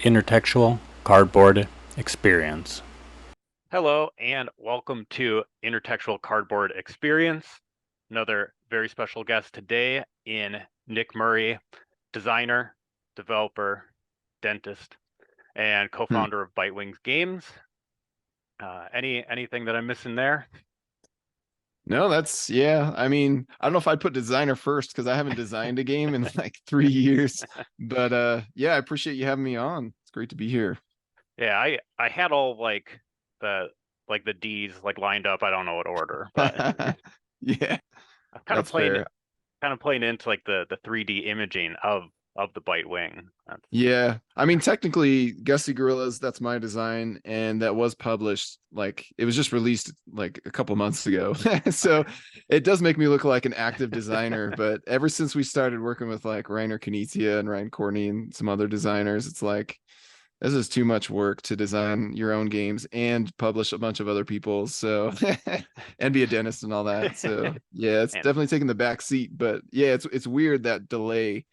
Intertextual Cardboard Experience. Hello and welcome to Intertextual Cardboard Experience. Another very special guest today in Nick Murray, designer, developer, dentist, and Hmm. co-founder of Bitewing Games. Anything that I'm missing there? No, yeah. I mean, I don't know if I'd put designer first because I haven't designed a game in like 3 years. But yeah, I appreciate you having me on. It's great to be here. Yeah, I had all the the D's like lined up. I don't know what order, but Yeah, I'm that's fair. kind of playing into like the 3D imaging of the Bitewing. That's, Yeah, I mean, technically, Gusty Gorillas, that's my design, and that was published. Like, it was just released like a couple months ago. So it does make me look like an active designer. But ever since we started working with like Reiner Knizia and Ryan Courtney and some other designers, it's like this is too much work to design your own games and publish a bunch of other people's. So and be a dentist and all that. So yeah, it's and definitely taking the back seat. But yeah, it's weird that delay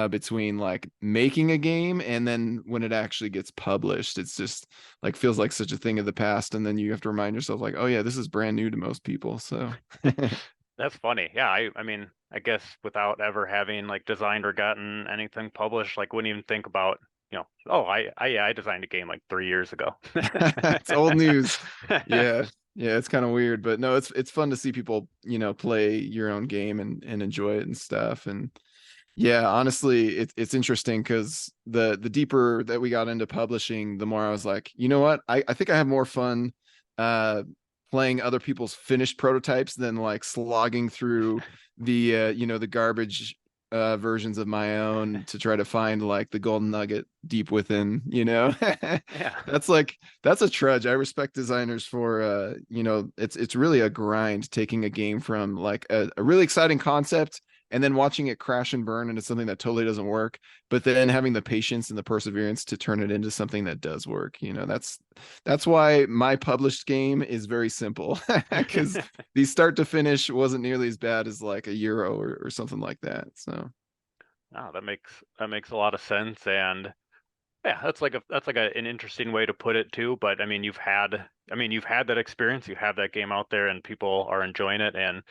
between like making a game and then when it actually gets published. It's just like feels like such a thing of the past, and then you have to remind yourself like, oh yeah, this is brand new to most people. So That's funny. Yeah, I mean, I guess without ever having like designed or gotten anything published, like wouldn't even think about, oh, I designed a game like 3 years ago. it's old news. Yeah. Yeah, it's kind of weird, but no, it's fun to see people, play your own game and enjoy it and stuff. And yeah, honestly, it's interesting because the deeper that we got into publishing, the more I was like, you know what? I think I have more fun uh playing other people's finished prototypes than like slogging through the garbage versions of my own to try to find like the golden nugget deep within, Yeah. that's a trudge. I respect designers for it's really a grind taking a game from like a really exciting concept and then watching it crash and burn into something that totally doesn't work, but then having the patience and the perseverance to turn it into something that does work. That's why my published game is very simple because the start to finish wasn't nearly as bad as like a Euro or something like that. So Oh, that makes a lot of sense, and yeah, an interesting way to put it too. But I mean, you've had that experience, you have that game out there, and people are enjoying it, and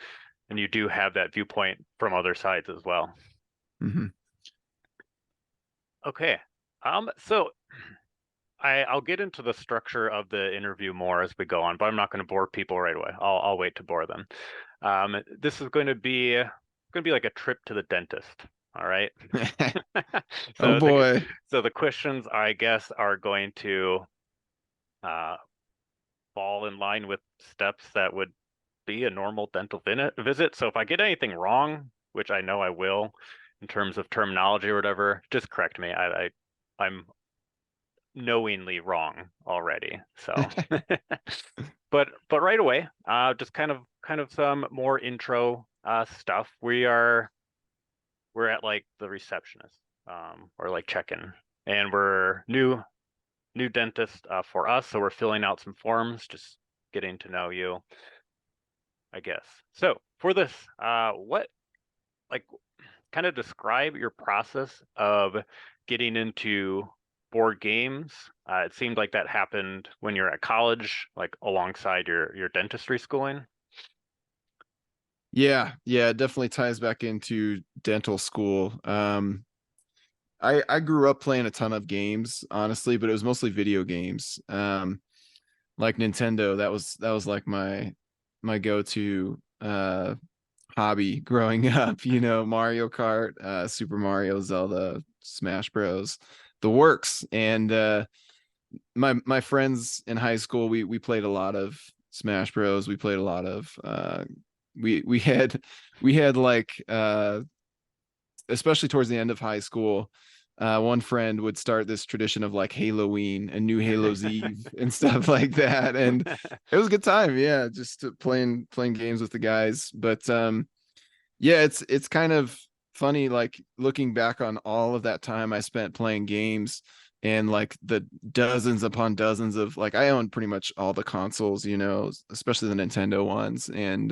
you do have that viewpoint from other sides as well. mhm. Okay. So I'll get into the structure of the interview more as we go on, but I'm not going to bore people right away. I'll wait to bore them. This is going to be like a trip to the dentist. All right. Oh So the boy. so the questions I guess are going to uh, fall in line with steps that would be a normal dental visit. So if I get anything wrong, which I know I will, in terms of terminology or whatever, just correct me. I'm knowingly wrong already. So, but right away, just kind of some more intro stuff. We're at like the receptionist, or like check-in, and we're new dentist for us, so we're filling out some forms, just getting to know you, I guess. So for this, what like kind of describe your process of getting into board games. It seemed like that happened when you're at college, like alongside your dentistry schooling. Yeah, it definitely ties back into dental school. I grew up playing a ton of games, honestly, but it was mostly video games. Like Nintendo, that was like my go-to hobby growing up, Mario Kart, Super Mario, Zelda, Smash Bros, the works. And my friends in high school, we played a lot of Smash Bros. We played a lot of we had like especially towards the end of high school, one friend would start this tradition of like Halloween and New Halo's Eve and stuff like that, and it was a good time. Yeah, just playing games with the guys. But yeah, it's kind of funny, like looking back on all of that time I spent playing games and like the dozens upon dozens of like I own pretty much all the consoles, especially the Nintendo ones. And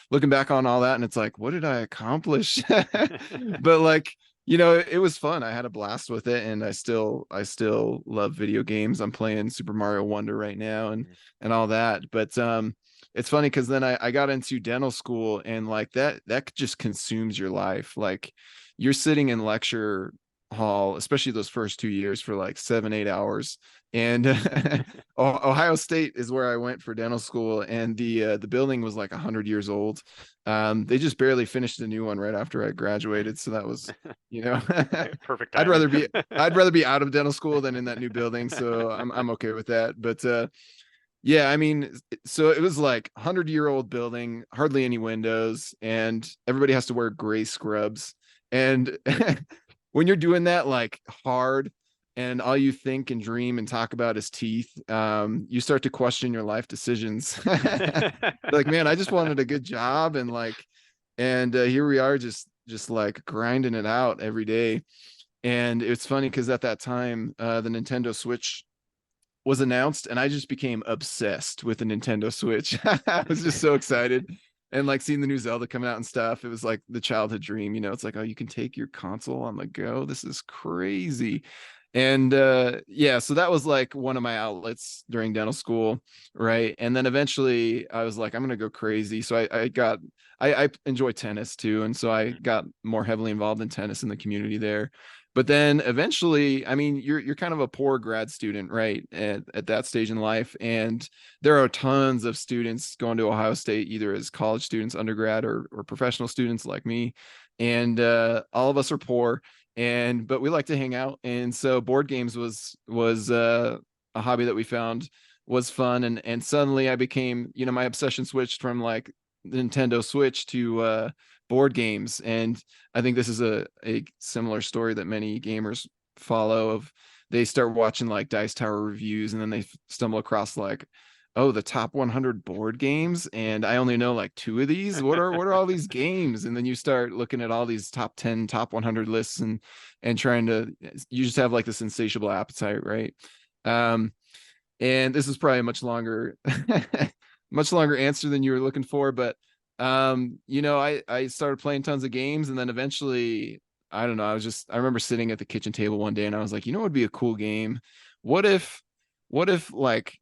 looking back on all that, and it's like, what did I accomplish? But like You know, it was fun. I had a blast with it, and I still love video games. I'm playing Super Mario Wonder right now, and all that. But it's funny because then I got into dental school, and like that just consumes your life. Like you're sitting in lecture hall, especially those first 2 years, for like 7, 8 hours. And Ohio State is where I went for dental school, and the building was like 100 years old. They just barely finished a new one right after I graduated, so that was, you know, Perfect I'd timing. rather be I'd rather be out of dental school than in that new building, so I'm okay with that. But yeah, I mean, so it was like 100-year-old building, hardly any windows, and everybody has to wear gray scrubs. And when you're doing that like hard, and all you think and dream and talk about is teeth, you start to question your life decisions. Like, man, I just wanted a good job, and like, and here we are, just like grinding it out every day. And it's funny because at that time, the Nintendo Switch was announced, and I just became obsessed with the Nintendo Switch. I was just so excited. And like seeing the new Zelda coming out and stuff, it was like the childhood dream, you know. It's like, oh, you can take your console on the go. This is crazy. And yeah, so that was like one of my outlets during dental school, right? And then eventually I was like, I'm gonna go crazy. So I enjoy tennis too, and so I got more heavily involved in tennis in the community there. But then eventually, I mean, you're kind of a poor grad student, right? At that stage in life. And there are tons of students going to Ohio State, either as college students, undergrad, or professional students like me. And all of us are poor, and but we like to hang out. And so board games was a hobby that we found was fun. And suddenly I became, you know, my obsession switched from like Nintendo Switch to board games. And I think this is a similar story that many gamers follow, of they start watching like Dice Tower reviews, and then they stumble across like, oh, the top 100 board games, and I only know like two of these. What are all these games? And then you start looking at all these top 10, top 100 lists, and trying to, you just have like this insatiable appetite, right? Um and this is probably a much longer much longer answer than you were looking for. But you know, I started playing tons of games, and then eventually, I don't know, I remember sitting at the kitchen table one day, and I was like, you know what would be a cool game? What if like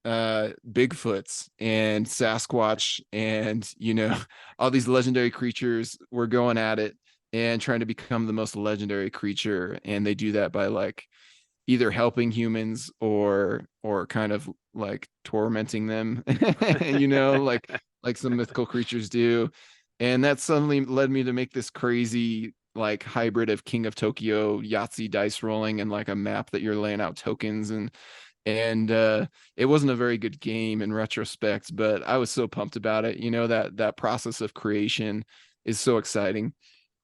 Bigfoots and Sasquatch and, you know, all these legendary creatures were going at it and trying to become the most legendary creature, and they do that by like either helping humans or kind of like tormenting them, you know, like some mythical creatures do. And that suddenly led me to make this crazy like hybrid of King of Tokyo Yahtzee dice rolling, and like a map that you're laying out tokens. And it wasn't a very good game in retrospect, but I was so pumped about it. You know, that process of creation is so exciting.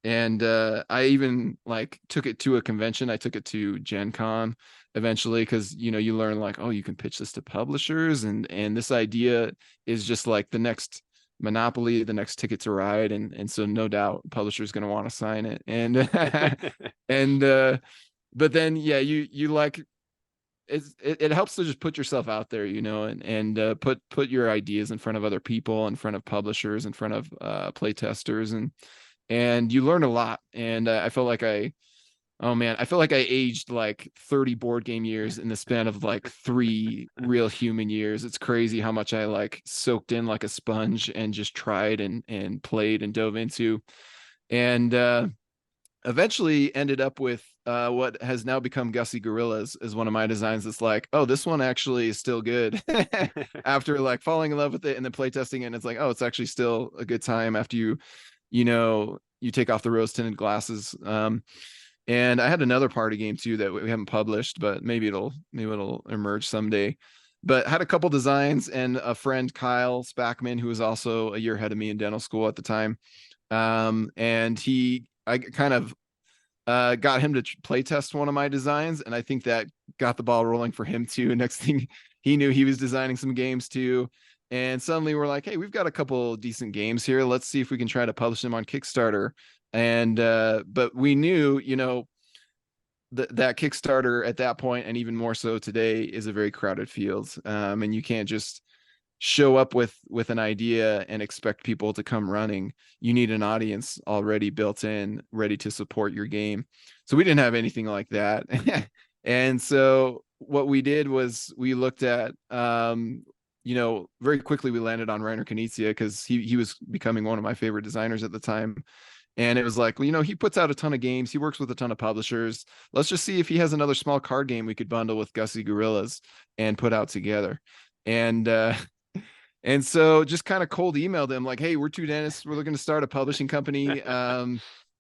And I even like took it to a convention. I took it to Gen Con eventually, because, you know, you learn like, oh, you can pitch this to publishers, and this idea is just like the next Monopoly, the next Ticket to Ride. And so no doubt publisher's going to want to sign it. And and but then yeah, you like, it helps to just put yourself out there, you know, and put your ideas in front of other people, in front of publishers, in front of play testers, and you learn a lot. And I felt like oh man, I feel like I aged like 30 board game years in the span of like 3 real human years. It's crazy how much I like soaked in like a sponge, and just tried and played and dove into. And eventually ended up with what has now become Gussie Gorillas as one of my designs. It's like, oh, this one actually is still good. After like falling in love with it and then playtesting it, and it's like, oh, it's actually still a good time after you know, you take off the rose tinted glasses. And I had another party game too that we haven't published, but maybe it'll emerge someday. But had a couple designs, and a friend, Kyle Spackman, who was also a year ahead of me in dental school at the time. And I kind of got him to play test one of my designs, and I think that got the ball rolling for him too. Next thing he knew, he was designing some games too. And suddenly we're like, hey, we've got a couple decent games here. Let's see if we can try to publish them on Kickstarter. And but we knew, you know, that Kickstarter at that point, and even more so today, is a very crowded field. And you can't just show up with an idea and expect people to come running. You need an audience already built in, ready to support your game. So we didn't have anything like that. And so what we did was we looked at, very quickly we landed on Reiner Knizia because he was becoming one of my favorite designers at the time. And it was like, well, he puts out a ton of games. He works with a ton of publishers. Let's just see if he has another small card game we could bundle with Gussie Gorillas and put out together. And and so just kind of cold emailed him like, hey, we're two dentists. We're looking to start a publishing company.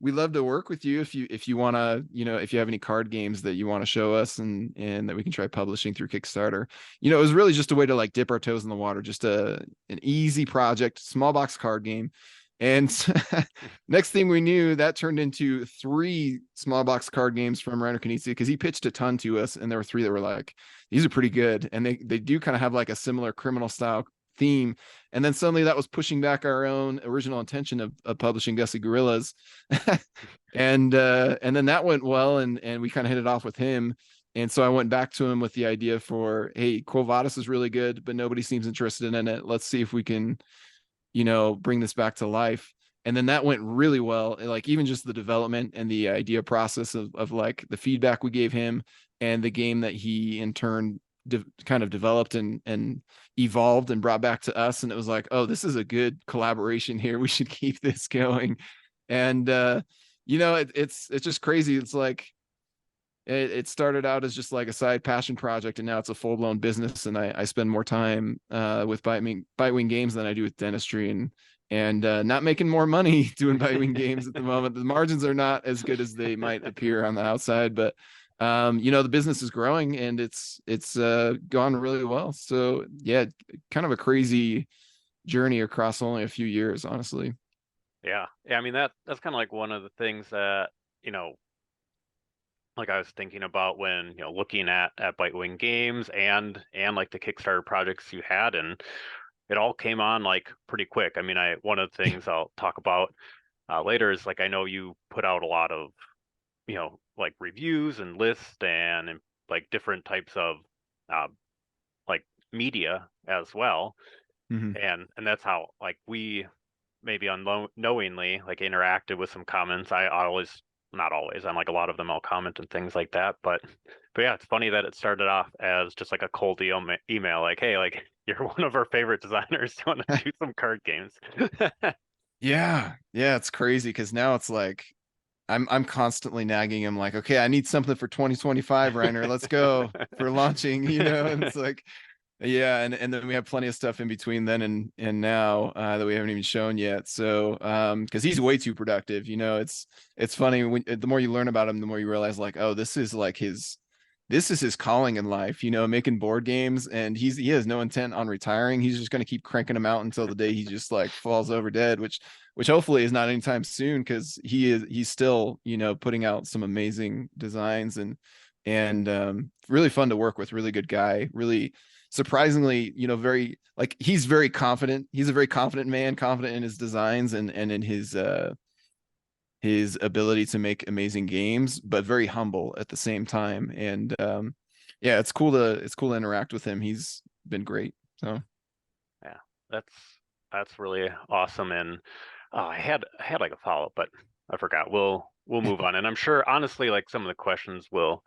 We'd love to work with you if you want to, if you have any card games that you want to show us and that we can try publishing through Kickstarter. It was really just a way to like dip our toes in the water, just an easy project, small box card game. And next thing we knew, that turned into 3 small box card games from Reiner Knizia because he pitched a ton to us, and there were 3 that were like, these are pretty good, and they do kind of have like a similar criminal style theme. And then suddenly that was pushing back our own original intention of publishing Gussie Gorillas. And then that went well, and we kind of hit it off with him. And so I went back to him with the idea for, hey, Quo Vadis is really good, but nobody seems interested in it. Let's see if we can bring this back to life. And then that went really well. Like even just the development and the idea process of like the feedback we gave him and the game that he in turn kind of developed and evolved and brought back to us. And it was like, oh, this is a good collaboration here. We should keep this going. And, it's just crazy. It's like, it started out as just like a side passion project, and now it's a full-blown business. And I spend more time with Bitewing Games than I do with dentistry, and not making more money doing Bitewing Games at the moment. The margins are not as good as they might appear on the outside, but the business is growing, and it's gone really well. So yeah, kind of a crazy journey across only a few years, honestly. Yeah. I mean, that's kind of like one of the things that, like I was thinking about when, looking at Bitewing Games and like the Kickstarter projects you had, and it all came on like pretty quick. I mean, one of the things I'll talk about later is like, I know you put out a lot of, like reviews and lists and like different types of like media as well. Mm-hmm. And that's how like we maybe unknowingly like interacted with some comments. I always, not always, on like a lot of them I'll comment and things like that. But yeah, it's funny that it started off as just like a cold email like, hey, like you're one of our favorite designers. Do you want to do some card games? Yeah, it's crazy because now it's like I'm constantly nagging him like, okay, I need something for 2025, Reiner. Let's go for launching, and it's like, yeah, and then we have plenty of stuff in between then and now that we haven't even shown yet. So because he's way too productive, it's funny when the more you learn about him, the more you realize like, oh, this is his calling in life, making board games, and he has no intent on retiring. He's just going to keep cranking them out until the day he just like falls over dead, which hopefully is not anytime soon, because he's still, putting out some amazing designs and really fun to work with, really good guy, really surprisingly, very like he's very confident. He's a very confident man, confident in his designs and in his ability to make amazing games, but very humble at the same time. And yeah, it's cool to interact with him. He's been great. So Yeah, that's really awesome. And I had like a follow-up, but I forgot. We'll move on. And I'm sure honestly, like some of the questions we'll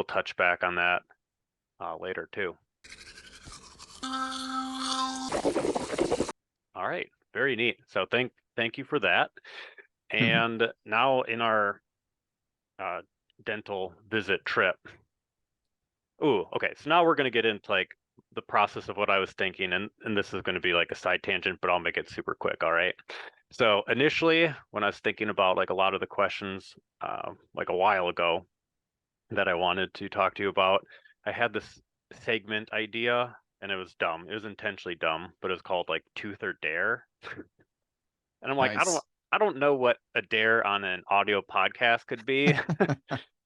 touch back on that later too. All right, very neat. So thank you for that. And now in our dental visit trip. Ooh, okay. So now we're going to get into like the process of what I was thinking, and this is going to be like a side tangent, but I'll make it super quick. All right. So initially, when I was thinking about like a lot of the questions, like a while ago, that I wanted to talk to you about, I had this segment idea, and it was dumb. It was intentionally dumb, but it was called like Tooth or Dare. And I'm like, nice. I don't know what a dare on an audio podcast could be.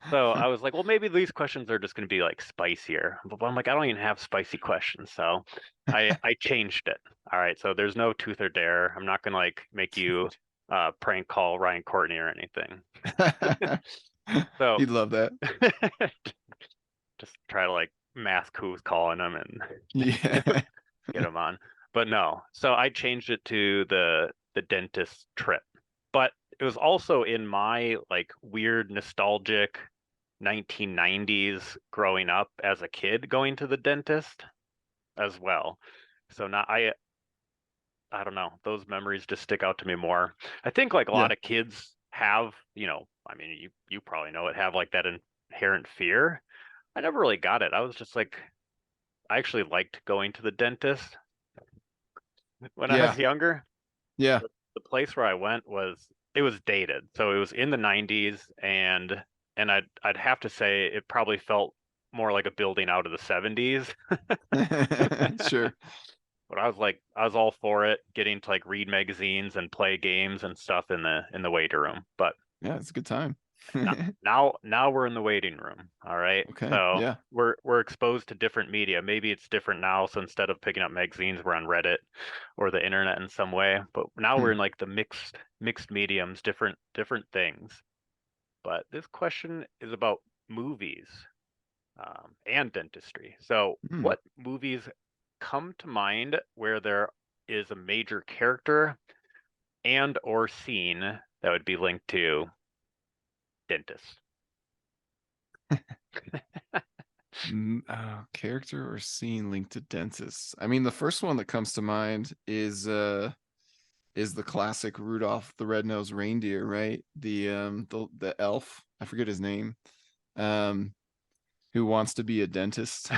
So I was like, well, maybe these questions are just going to be like spicier. But I'm like, I don't even have spicy questions. So I changed it. All right. So there's no Tooth or Dare. I'm not going to like make you prank call Ryan Courtney or anything. So he'd love that. Just try to like mask who's calling him and yeah. get him on. No. So I changed it to the dentist trip. But it was also in my like weird nostalgic 1990s growing up as a kid going to the dentist as well. So now I don't know, those memories just stick out to me more. I think like a Yeah. lot of kids have, I mean you probably know it, have like that inherent fear. I never really got it. I was just like I actually liked going to the dentist when I Yeah. was younger. Yeah. The place where I went it was dated. So it was in the 90s and I'd have to say it probably felt more like a building out of the 70s. Sure. But I was all for it, getting to like read magazines and play games and stuff in the waiting room. But Yeah, it's a good time. now we're in the waiting room. All right. Okay. So Yeah. we're exposed to different media. Maybe it's different now. So instead of picking up magazines, we're on Reddit or the internet in some way. But now we're Hmm. in like the mixed mediums, different things. But this question is about movies and dentistry. So Hmm. what movies come to mind where there is a major character and or scene that would be linked to dentists? Character or scene linked to dentists. I mean, the first one that comes to mind is the classic Rudolph the Red-Nosed Reindeer, right? The elf, I forget his name, um, who wants to be a dentist.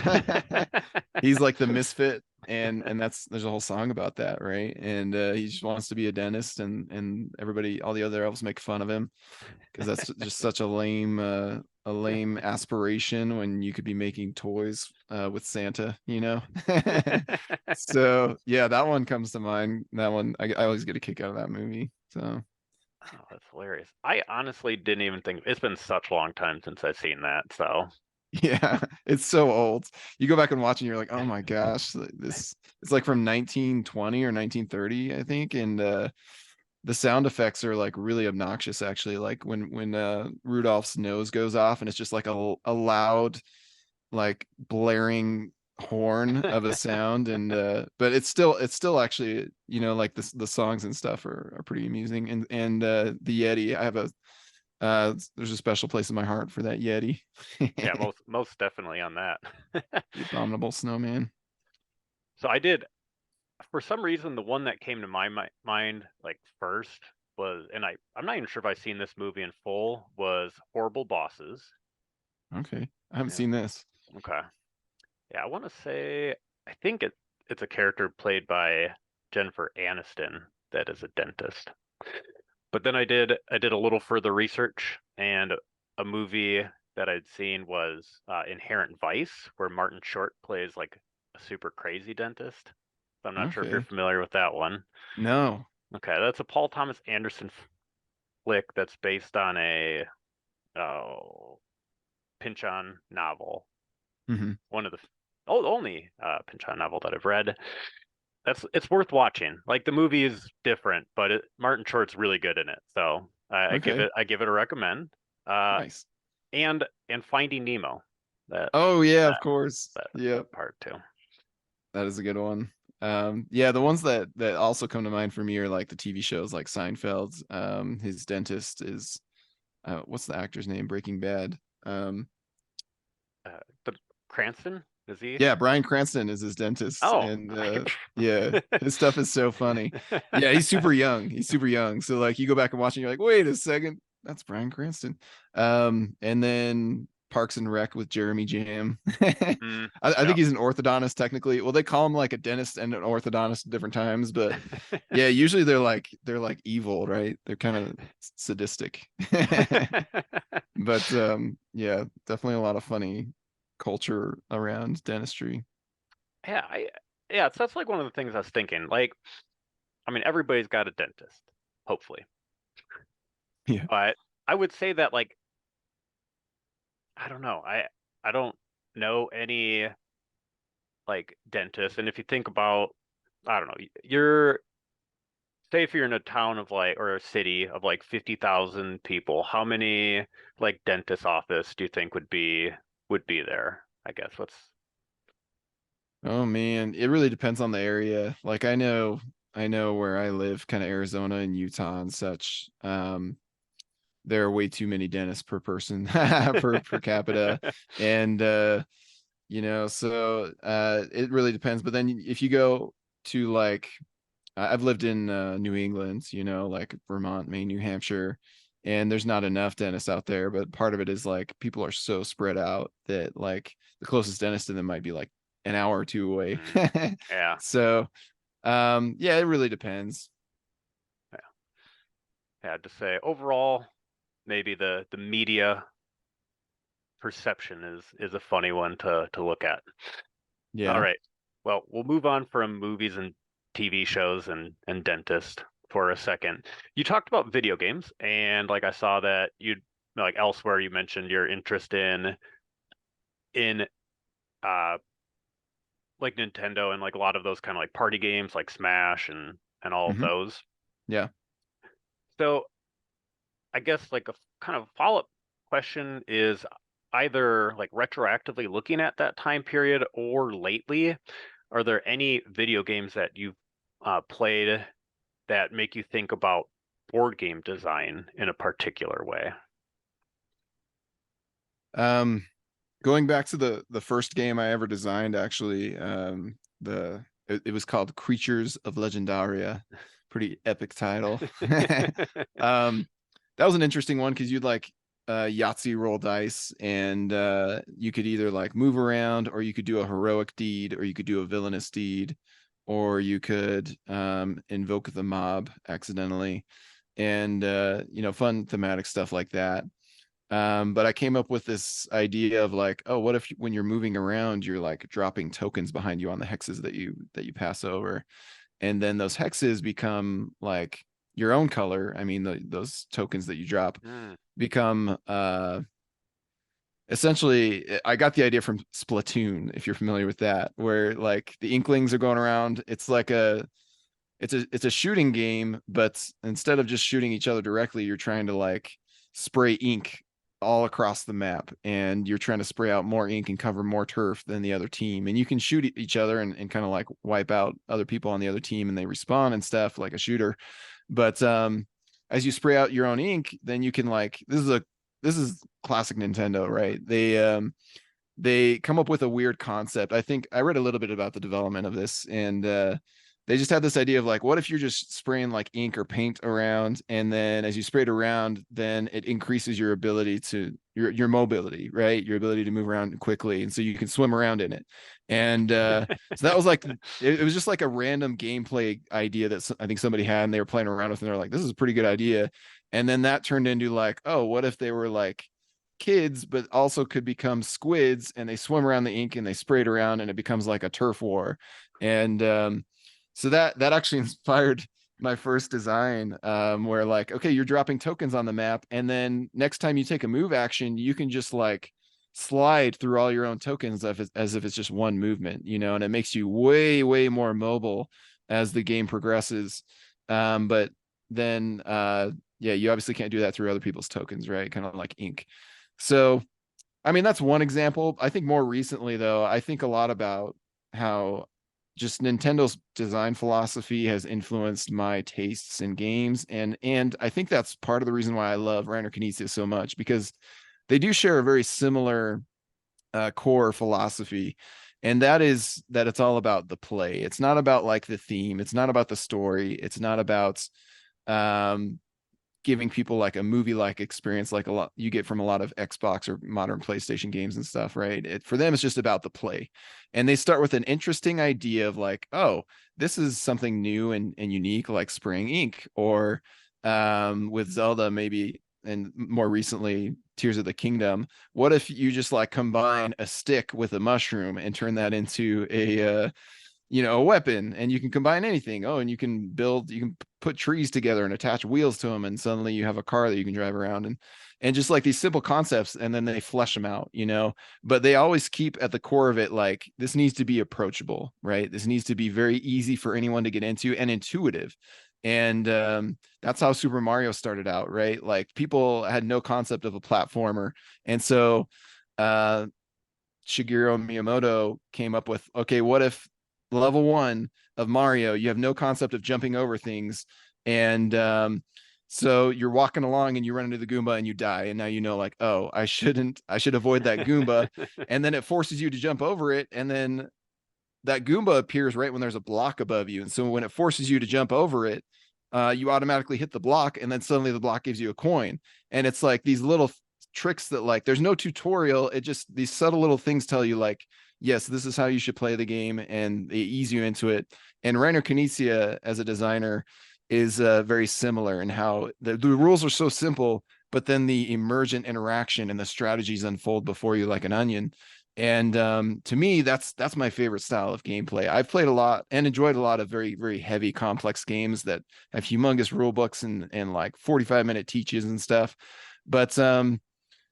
He's like the misfit, and there's a whole song about that, right? And he just wants to be a dentist, and everybody, all the other elves make fun of him because that's just such a lame aspiration when you could be making toys with Santa, you know. So yeah, that one comes to mind. That one I always get a kick out of that movie. So Oh, that's hilarious. I honestly didn't even think it's been such a long time since I've seen that. So yeah, it's so old. You go back and watch and you're like, oh my gosh, this it's like from 1920 or 1930, I think. And the sound effects are like really obnoxious actually. Like when Rudolph's nose goes off and it's just like a loud, like blaring horn of a sound. And but it's still actually, like the songs and stuff are pretty amusing. And the Yeti, I have there's a special place in my heart for that Yeti. yeah, most definitely on that. The abominable snowman. So I did, for some reason, the one that came to my mind like first was, and I'm not even sure if I've seen this movie in full, was Horrible Bosses. Okay, I haven't Yeah. seen this. Okay. Yeah, I want to say I think it's a character played by Jennifer Aniston that is a dentist. But then I did a little further research, and a movie that I'd seen was Inherent Vice, where Martin Short plays like a super crazy dentist. So I'm not sure if you're Okay, familiar with that one. no. Okay, that's a Paul Thomas Anderson flick that's based on a oh, Pynchon novel. Hmm. One of the only Pynchon novel that I've read. It's worth watching. Like the movie is different, but Martin Short's really good in it. So Okay, I give it a recommend. Uh, nice. and Finding Nemo. That Oh yeah, of that course. that Yep, part too. that is a good one. Yeah, the ones that also come to mind for me are like the TV shows like Seinfeld. His dentist is what's the actor's name? Breaking Bad. The Cranston, is he? Yeah, Bryan Cranston is his dentist, Oh, and yeah, his stuff is so funny. Yeah, he's super young. He's super young. So like you go back and watch and you're like, wait a second, that's Bryan Cranston. And then Parks and Rec with Jeremy Jam. mm, I yeah. think he's an orthodontist technically. Well, they call him like a dentist and an orthodontist at different times, but yeah, usually they're like evil, right? They're kind of sadistic. But yeah, definitely a lot of funny culture around dentistry. Yeah, yeah, so that's like one of the things I was thinking. Like, I mean, everybody's got a dentist, hopefully. Yeah. But I would say that like I don't know. I don't know any like dentists. And if you think about, I don't know, you're say if you're in a town of like or a city of like 50,000 people, how many like dentist office do you think would be there? I guess what's Oh man, it really depends on the area. Like I know where I live, kind of Arizona and Utah and such. There are way too many dentists per person per capita. And so it really depends. But then if you go to like I've lived in New England, like Vermont, Maine, New Hampshire, and there's not enough dentists out there. But part of it is like people are so spread out that like the closest dentist to them might be like an hour or two away. Mm, yeah, So yeah, it really depends. yeah. I had to say overall, maybe the media perception is a funny one to look at. All Yeah. right. Well, we'll move on from movies and TV shows and dentist for a second. You talked about video games, and like I saw that you'd like elsewhere you mentioned your interest in uh like Nintendo and like a lot of those kind of like party games like Smash and all of Hmm. those. Yeah. So I guess like a kind of follow-up question is either like retroactively looking at that time period or lately, are there any video games that you've played that make you think about board game design in a particular way? Um, Going back to the first game I ever designed, actually, it was called Creatures of Legendaria. Pretty epic title. um, that was an interesting one because you'd like Yahtzee roll dice, and you could either like move around, or you could do a heroic deed, or you could do a villainous deed, or you could invoke the mob accidentally, and fun thematic stuff like that. But I came up with this idea of like, oh, what if when you're moving around, you're like dropping tokens behind you on the hexes that you pass over, and then those hexes become like your own color. I mean, those tokens that you drop Mm. become essentially. I got the idea from Splatoon, if you're familiar with that, where like the Inklings are going around. It's a shooting game, but instead of just shooting each other directly, you're trying to like spray ink all across the map, and you're trying to spray out more ink and cover more turf than the other team. And you can shoot each other and kind of like wipe out other people on the other team, and they respawn and stuff like a shooter. But as you spray out your own ink, then you can like this is classic Nintendo, right? They come up with a weird concept. I think I read a little bit about the development of this, and they just had this idea of like, what if you're just spraying like ink or paint around, and then as you spray it around, then it increases your ability to your mobility, right? Your ability to move around quickly, and so you can swim around in it. And so that was like it was just like a random gameplay idea that I think somebody had, and they were playing around with, and they're like, this is a pretty good idea. And then that turned into like, oh, what if they were like kids, but also could become squids, and they swim around the ink and they spray it around, and it becomes like a turf war. And so that actually inspired my first design, where like, okay, you're dropping tokens on the map, and then next time you take a move action, you can just like slide through all your own tokens as if it's just one movement, and it makes you way more mobile as the game progresses. But then yeah, you obviously can't do that through other people's tokens, right? Kind of like ink. So, I mean, that's one example. I think more recently, though, I think a lot about how just Nintendo's design philosophy has influenced my tastes in games, and I think that's part of the reason why I love Reiner Knizia so much, because they do share a very similar core philosophy, and that is that it's all about the play. It's not about like the theme. It's not about the story. It's not about um giving people like a movie like experience like a lot you get from a lot of Xbox or modern PlayStation games and stuff, right? For them, it's just about the play. And they start with an interesting idea of like, oh, this is something new and unique, like spraying ink, or with Zelda, maybe, and more recently, Tears of the Kingdom. What if you just like combine a stick with a mushroom and turn that into a weapon, and you can combine anything. Oh, and you can put trees together and attach wheels to them, and suddenly you have a car that you can drive around, and just like these simple concepts, and then they flesh them out. But they always keep at the core of it like, this needs to be approachable, right? This needs to be very easy for anyone to get into and intuitive. And that's how Super Mario started out, right? Like, people had no concept of a platformer, and so uh Shigeru Miyamoto came up with, okay, what if level 1 of Mario, you have no concept of jumping over things, and so you're walking along and you run into the Goomba and you die, and now you know, like, oh, I should avoid that Goomba, and then it forces you to jump over it, and then that Goomba appears right when there's a block above you, and so when it forces you to jump over it, you automatically hit the block, and then suddenly the block gives you a coin. And it's like these little tricks that, like, there's no tutorial, it just, these subtle little things tell you, like, yes, this is how you should play the game, and they ease you into it. And Reiner Knizia as a designer is very similar in how the rules are so simple, but then the emergent interaction and the strategies unfold before you like an onion. And to me, that's my favorite style of gameplay. I've played a lot and enjoyed a lot of very, very heavy, complex games that have humongous rule books and like 45-minute teaches and stuff. But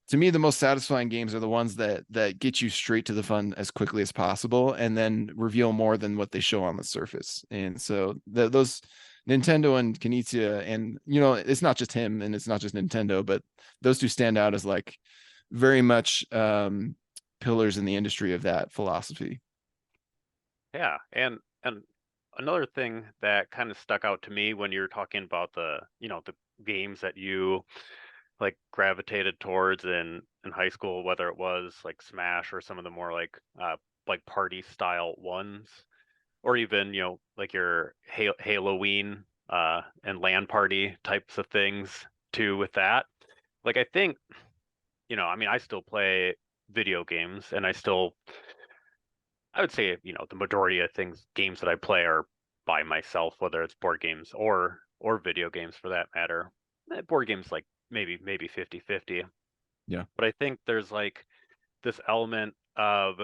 to me, the most satisfying games are the ones that get you straight to the fun as quickly as possible, and then reveal more than what they show on the surface. And so those Nintendo and Knizia, and it's not just him and it's not just Nintendo, but those two stand out as like very much pillars in the industry of that philosophy. Yeah, and another thing that kind of stuck out to me when you're talking about the games that you like gravitated towards in high school, whether it was like Smash or some of the more like party style ones, or even like your Halloween and LAN party types of things too. With that, like, I think I mean, I still play video games, and I would say the majority of games that I play are by myself, whether it's board games or video games for that matter. Board games, like, maybe 50-50. Yeah. But I think there's like this element of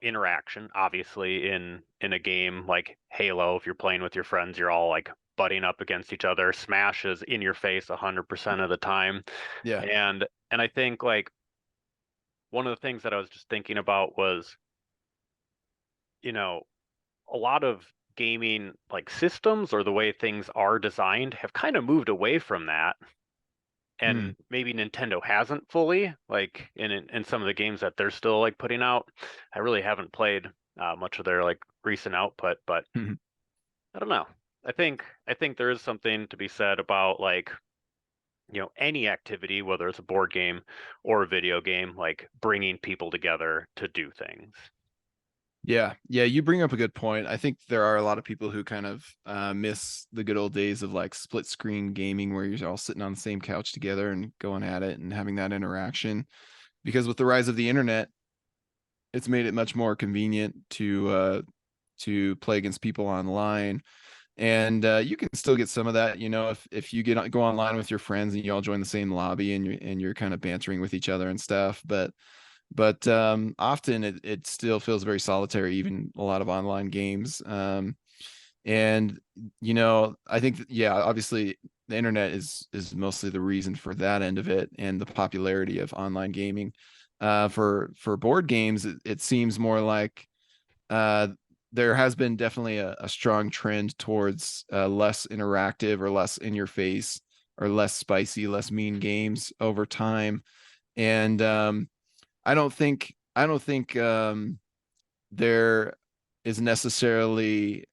interaction, obviously, in a game like Halo. If you're playing with your friends, you're all like butting up against each other. Smash is in your face 100% of the time. Yeah. And I think, like, one of the things that I was just thinking about was, a lot of gaming like systems, or the way things are designed, have kind of moved away from that. And maybe Nintendo hasn't fully, like, in some of the games that they're still like putting out. I really haven't played much of their like recent output, but I don't know. I think there is something to be said about, like, any activity, whether it's a board game or a video game, like bringing people together to do things. Yeah, you bring up a good point. I think there are a lot of people who kind of miss the good old days of like split screen gaming, where you're all sitting on the same couch together and going at it and having that interaction. Because with the rise of the internet, it's made it much more convenient to play against people online. And you can still get some of that, if you go online with your friends and you all join the same lobby, and you're kind of bantering with each other and stuff. But often it still feels very solitary, even a lot of online games. And I think yeah, obviously the internet is mostly the reason for that end of it, and the popularity of online gaming. For board games, it seems more like there has been definitely a strong trend towards less interactive, or less in your face, or less spicy, less mean games over time. And I don't think there is necessarily,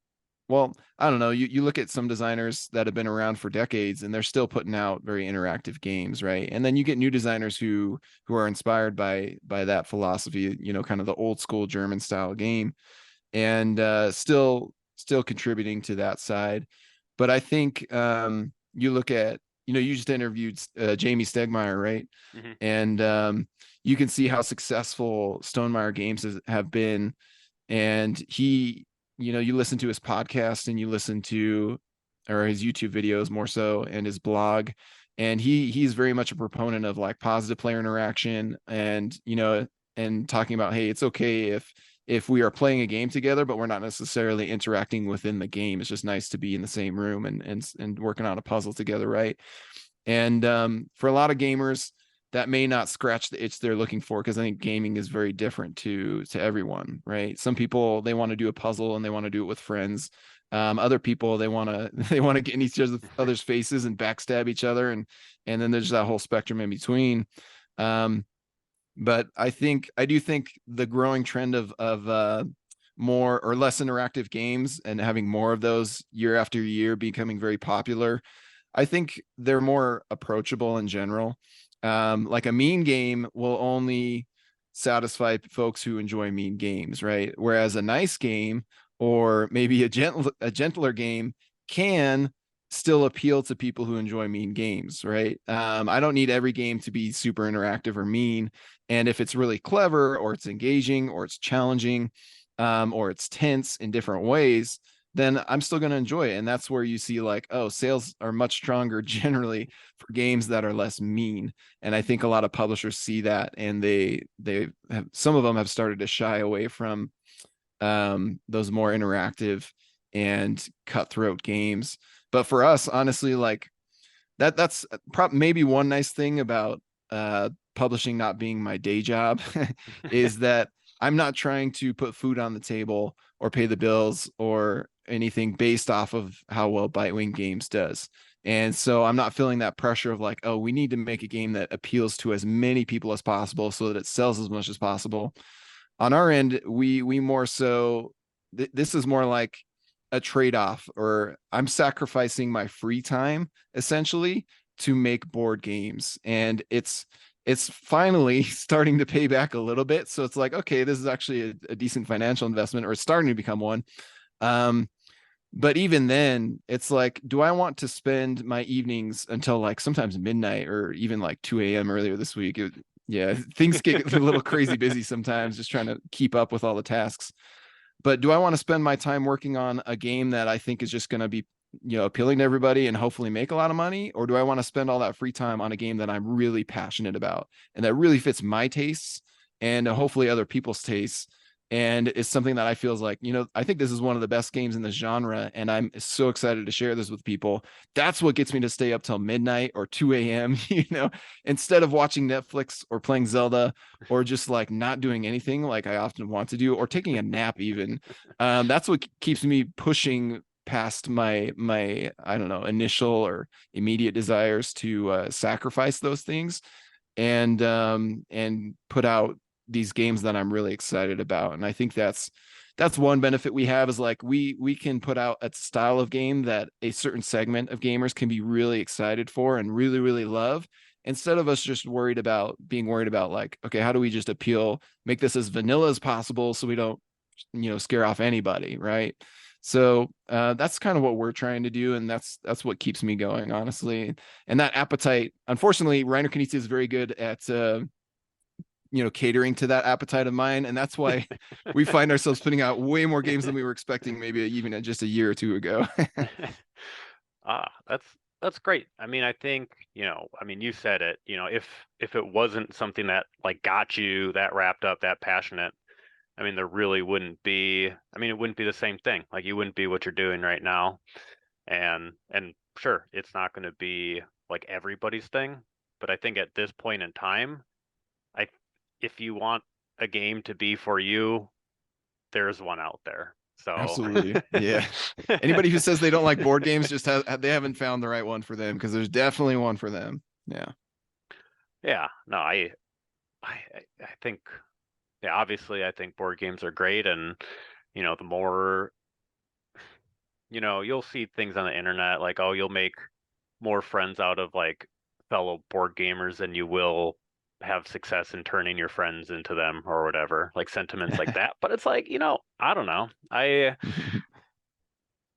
well, I don't know. You look at some designers that have been around for decades, and they're still putting out very interactive games, right? And then you get new designers who are inspired by that philosophy, kind of the old school German style game, and still contributing to that side. But I think you look at, you just interviewed Jamie Stegmaier, right? And you can see how successful Stonemaier games have been. And he, you listen to his podcast, and you listen to, or his YouTube videos more so, and his blog, and he's very much a proponent of like positive player interaction, and and talking about, hey, it's okay if we are playing a game together, but we're not necessarily interacting within the game. It's just nice to be in the same room and working on a puzzle together, right? And for a lot of gamers, that may not scratch the itch they're looking for, because I think gaming is very different to everyone, right? Some people, they want to do a puzzle and they want to do it with friends. Other people, they want to they want to get in each other's faces and backstab each other, and then there's that whole spectrum in between. But I do think the growing trend of more or less interactive games and having more of those year after year becoming very popular, I think they're more approachable in general. Like a mean game will only satisfy folks who enjoy mean games, right? Whereas a nice game or maybe a gentler game can still appeal to people who enjoy mean games, right? I don't need every game to be super interactive or mean. And if it's really clever or it's engaging or it's challenging, or it's tense in different ways, then I'm still going to enjoy it. And that's where you see like, oh, sales are much stronger generally for games that are less mean. And I think a lot of publishers see that, and they have, some of them have started to shy away from those more interactive and cutthroat games. But for us, honestly, like that's maybe one nice thing about publishing not being my day job is that I'm not trying to put food on the table or pay the bills or anything based off of how well Bitewing Games does. And so I'm not feeling that pressure of like, oh, we need to make a game that appeals to as many people as possible so that it sells as much as possible. On our end, we more so this is more like a trade-off, or I'm sacrificing my free time essentially to make board games. And it's finally starting to pay back a little bit. So it's like, okay, this is actually a decent financial investment, or it's starting to become one. Um, but even then, it's like, do I want to spend my evenings until like sometimes midnight or even like 2 a.m. earlier this week? Yeah, things get a little crazy busy sometimes, just trying to keep up with all the tasks. But do I want to spend my time working on a game that I think is just going to be, appealing to everybody and hopefully make a lot of money? Or do I want to spend all that free time on a game that I'm really passionate about and that really fits my tastes and hopefully other people's tastes? And it's something that I feel is like, I think this is one of the best games in the genre, and I'm so excited to share this with people. That's what gets me to stay up till midnight or 2 a.m., instead of watching Netflix or playing Zelda or just like not doing anything like I often want to do, or taking a nap even. That's what keeps me pushing past my I don't know, initial or immediate desires to sacrifice those things and put out these games that I'm really excited about. And I think that's one benefit we have, is like we can put out a style of game that a certain segment of gamers can be really excited for and really really love, instead of us just being worried about like, okay, how do we just make this as vanilla as possible so we don't scare off anybody, right? So that's kind of what we're trying to do, and that's what keeps me going, honestly. And that appetite, unfortunately, Reiner Knizia is very good at catering to that appetite of mine, and that's why we find ourselves putting out way more games than we were expecting, maybe even just a year or two ago. That's great. I mean, I think, you said it, if it wasn't something that like got you that wrapped up, that passionate, I mean, there really wouldn't be, it wouldn't be the same thing. Like you wouldn't be what you're doing right now. And sure, it's not going to be like everybody's thing, but I think at this point in time, I if you want a game to be for you, there's one out there. So Absolutely. Yeah. Anybody who says they don't like board games they haven't found the right one for them, because there's definitely one for them. Yeah. Yeah. No, I think, yeah, obviously I think board games are great, and the more you'll see things on the internet like, oh, you'll make more friends out of like fellow board gamers than you will have success in turning your friends into them or whatever, like sentiments like that. But it's like, I don't know.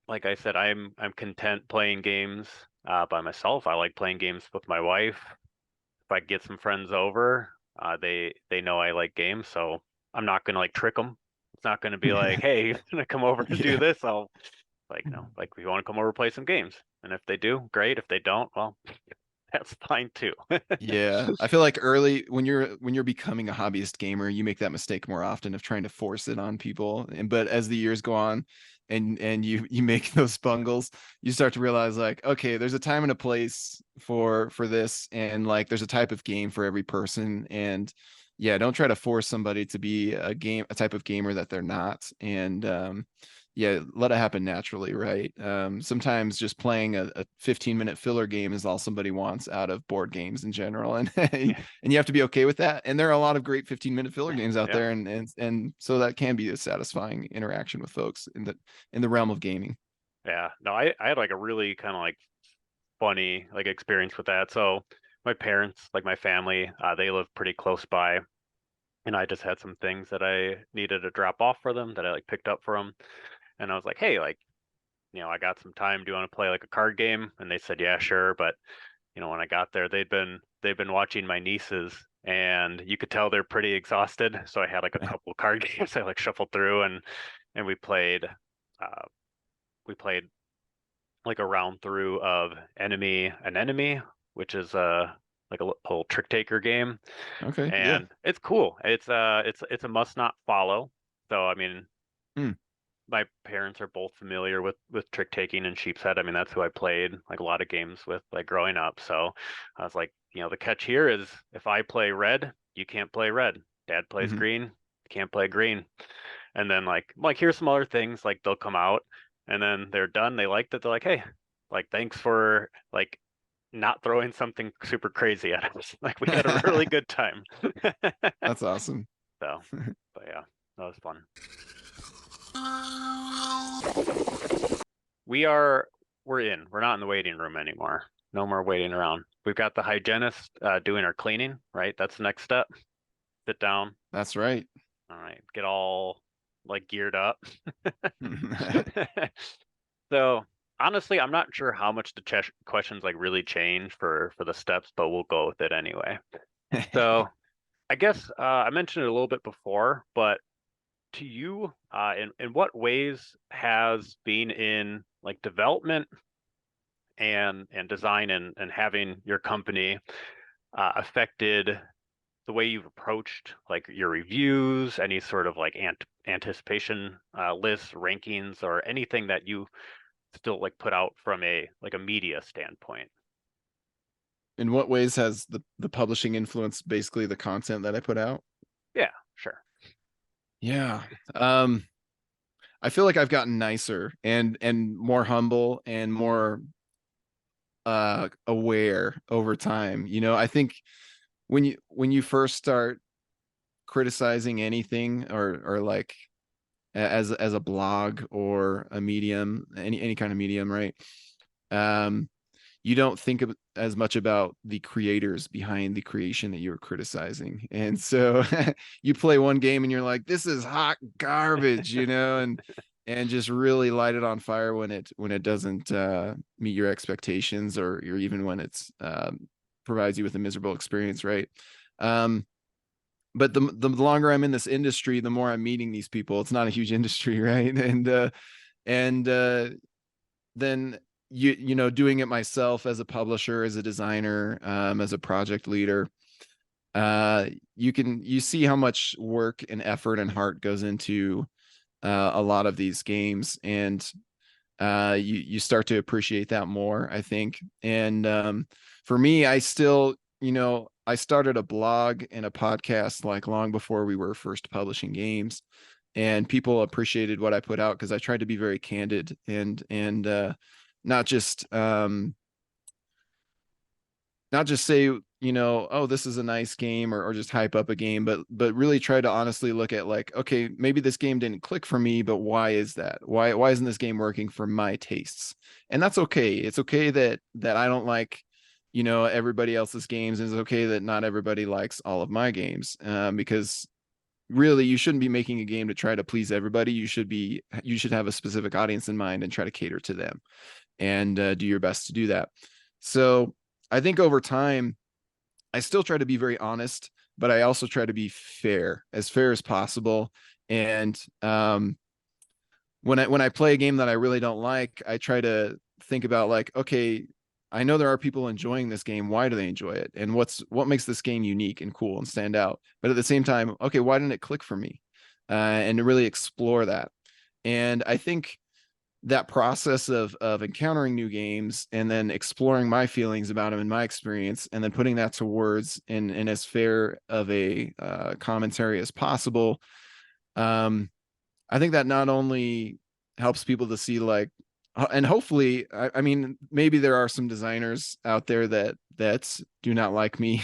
Like I said, I'm content playing games by myself. I like playing games with my wife. If I get some friends over, they know I like games, so I'm not gonna like trick them. It's not gonna be like, hey, you're gonna come over to do Yeah. this. I'll like, like if you want to come over play some games, and if they do, great. If they don't, well, that's fine too. Yeah, I feel like early when you're becoming a hobbyist gamer, you make that mistake more often of trying to force it on people. But as the years go on and you make those bungles, you start to realize like, okay, there's a time and a place for this, and like there's a type of game for every person. And yeah, don't try to force somebody to be a type of gamer that they're not. And yeah, let it happen naturally, right? Sometimes just playing a 15-minute filler game is all somebody wants out of board games in general, and and Yeah. you have to be okay with that. And there are a lot of great 15-minute filler games out Yeah. there, and so that can be a satisfying interaction with folks in the realm of gaming. Yeah. No, I had like a really kind of like funny like experience with that. So my parents, like my family, they live pretty close by, and I just had some things that I needed to drop off for them that I like picked up for them. And I was like, hey, like, I got some time. Do you want to play like a card game? And they said, yeah, sure. But when I got there, they've been watching my nieces, and you could tell they're pretty exhausted. So I had like a couple card games I like shuffled through, and uh, we played like a round through of an enemy, which is like a whole trick taker game, Okay, yeah. and it's cool. It's a must not follow. So I mean, Hmm. my parents are both familiar with trick taking and sheep's head. I mean, that's who I played like a lot of games with like growing up. So I was like, the catch here is if I play red, you can't play red. Dad plays Hmm. green, you can't play green. And then like here's some other things like they'll come out and then they're done. They liked it. They're like, hey, like thanks for like not throwing something super crazy at us. Like we had a really good time. That's awesome. So, but yeah, that was fun. We're not in the waiting room anymore. No more waiting around. We've got the hygienist doing our cleaning, right? That's the next step. Sit down. That's right. All right. Get all like geared up. So honestly, I'm not sure how much the questions like really change for the steps, but we'll go with it anyway. So I guess I mentioned it a little bit before, but to you, in what ways has being in like development and design and having your company affected the way you've approached like your reviews, any sort of like anticipation lists, rankings, or anything that you still like put out from a like a media standpoint? In what ways has the publishing influenced basically the content that I put out? Yeah, sure. Yeah. I feel like I've gotten nicer and more humble and more aware over time. I think when you first start criticizing anything or like as a blog or a medium, any kind of medium, right? Um you don't think of as much about the creators behind the creation that you're criticizing. And so you play one game and you're like, this is hot garbage, and just really light it on fire when it doesn't meet your expectations or even when it's provides you with a miserable experience, right? Um, but the longer I'm in this industry, the more I'm meeting these people. It's not a huge industry, right? And then doing it myself as a publisher, as a designer, as a project leader, you see how much work and effort and heart goes into a lot of these games, and you start to appreciate that more, I think. And for me, I started a blog and a podcast like long before we were first publishing games, and people appreciated what I put out because I tried to be very candid and not just not just say, oh, this is a nice game, or just hype up a game, but really try to honestly look at like, okay, maybe this game didn't click for me, but why is that? Why isn't this game working for my tastes? And that's okay. It's okay that I don't like, everybody else's games, and it's okay that not everybody likes all of my games, because really you shouldn't be making a game to try to please everybody. You should have a specific audience in mind and try to cater to them, and do your best to do that. So I think over time, I still try to be very honest, but I also try to be fair as possible. And when I play a game that I really don't like, I try to think about like, okay, I know there are people enjoying this game. Why do they enjoy it? And what makes this game unique and cool and stand out? But at the same time, okay, why didn't it click for me? And to really explore that. And I think that process of encountering new games and then exploring my feelings about them and my experience, and then putting that to words in as fair of a commentary as possible. I think that not only helps people to see like, and hopefully, I mean, maybe there are some designers out there that do not like me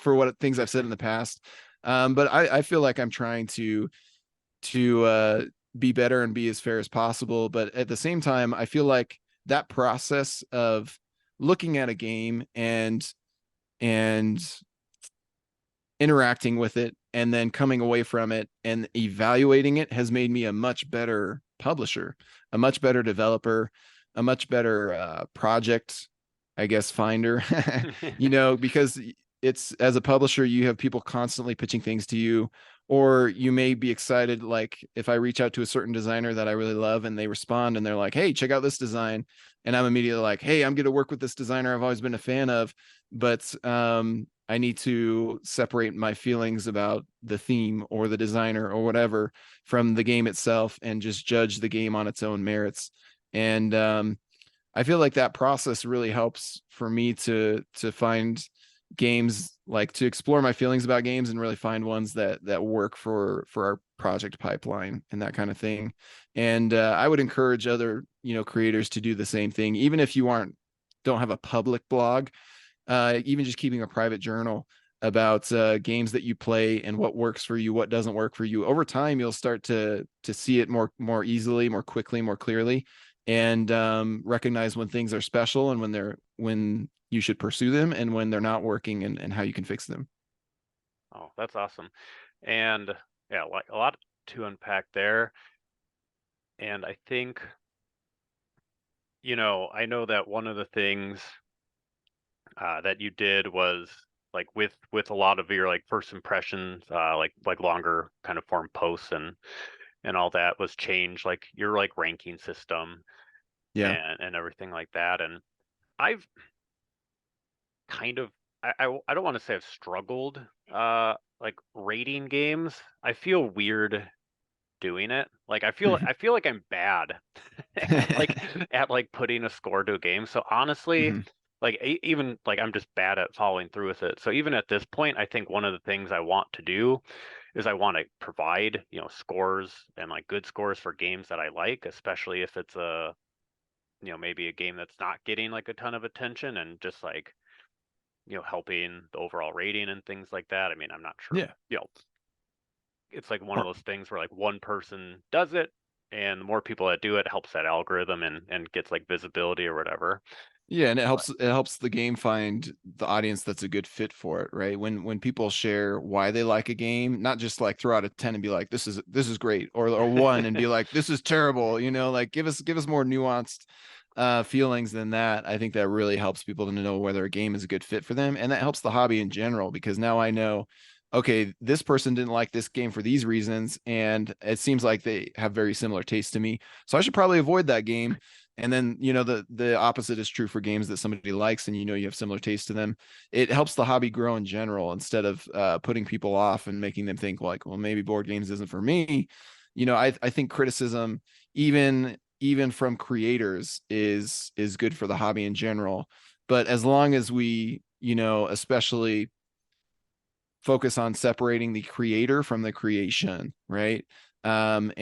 for what things I've said in the past. But I feel like I'm trying to be better and be as fair as possible. But at the same time, I feel like that process of looking at a game and interacting with it and then coming away from it and evaluating it has made me a much better publisher, a much better developer, a much better project, I guess, finder. Because it's, as a publisher, you have people constantly pitching things to you, or you may be excited. Like if I reach out to a certain designer that I really love and they respond and they're like, hey, check out this design. And I'm immediately like, hey, I'm going to work with this designer I've always been a fan of, but I need to separate my feelings about the theme or the designer or whatever from the game itself and just judge the game on its own merits. And I feel like that process really helps for me to find games, like to explore my feelings about games and really find ones that work for our project pipeline and that kind of thing. And I would encourage other creators to do the same thing, even if you don't have a public blog. Even just keeping a private journal about games that you play and what works for you, what doesn't work for you. Over time, you'll start to see it more easily, more quickly, more clearly, and recognize when things are special and when you should pursue them and when they're not working, and how you can fix them. Oh, that's awesome. And yeah, like a lot to unpack there. And I think, I know that one of the things that you did was like with a lot of your like first impressions, like longer kind of form posts and all that was changed, like your like ranking system Yeah. and everything like that. And I've kind of I don't want to say I've struggled like rating games. I feel weird doing it. Like I feel like I'm bad at putting a score to a game. So honestly, Mhm. like even like I'm just bad at following through with it. So even at this point, I think one of the things I want to do is I want to provide, scores and like good scores for games that I like, especially if it's maybe a game that's not getting like a ton of attention and just like, helping the overall rating and things like that. I mean, I'm not sure, Yeah. it's like one of those things where like one person does it and the more people that do it helps that algorithm and gets like visibility or whatever. Yeah, and it But helps the game find the audience that's a good fit for it, right? When people share why they like a game, not just like throw out a 10 and be like, this is great, or one and be like, this is terrible, like give us more nuanced feelings than that. I think that really helps people to know whether a game is a good fit for them. And that helps the hobby in general, because now I know, okay, this person didn't like this game for these reasons, and it seems like they have very similar tastes to me. So I should probably avoid that game. And then, the opposite is true for games that somebody likes and you have similar taste to them. It helps the hobby grow in general, instead of putting people off and making them think like, well, maybe board games isn't for me. I think criticism, even from creators, is good for the hobby in general. But as long as we, especially focus on separating the creator from the creation, right? And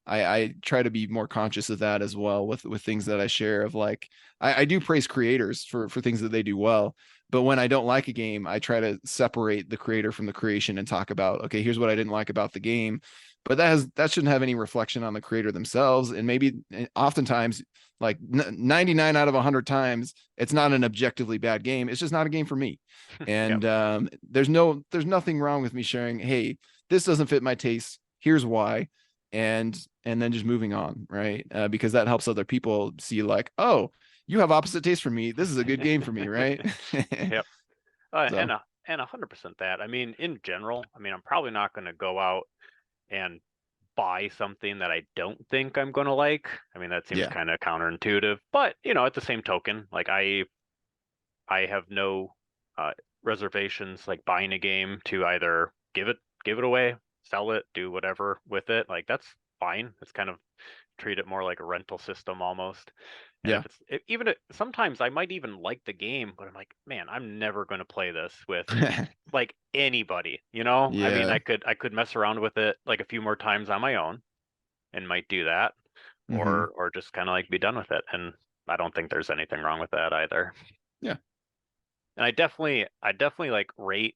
I try to be more conscious of that as well with things that I share, of like, I do praise creators for things that they do well, but when I don't like a game, I try to separate the creator from the creation and talk about, okay, here's what I didn't like about the game. But that shouldn't have any reflection on the creator themselves. And maybe oftentimes, like 99 out of 100 times, it's not an objectively bad game, it's just not a game for me. yep. And there's nothing wrong with me sharing, hey, this doesn't fit my taste, here's why, and then just moving on, right? Because that helps other people see like, oh, you have opposite taste from me, this is a good game for me, right? Yep. So And 100% that. I mean, in general, I mean, I'm probably not going to go out and buy something that I don't think I'm going to like. I mean, that seems yeah. kind of counterintuitive, but at the same token, like I have no uh, reservations like buying a game to either give it away, sell it, do whatever with it. Like that's fine. It's kind of treat it more like a rental system almost. And Yeah. if even sometimes I might even like the game, but I'm like, man, I'm never going to play this with like anybody, I mean, Yeah. I could mess around with it like a few more times on my own and might do that. or just kind of like be done with it. And I don't think there's anything wrong with that either. Yeah. And I definitely like rate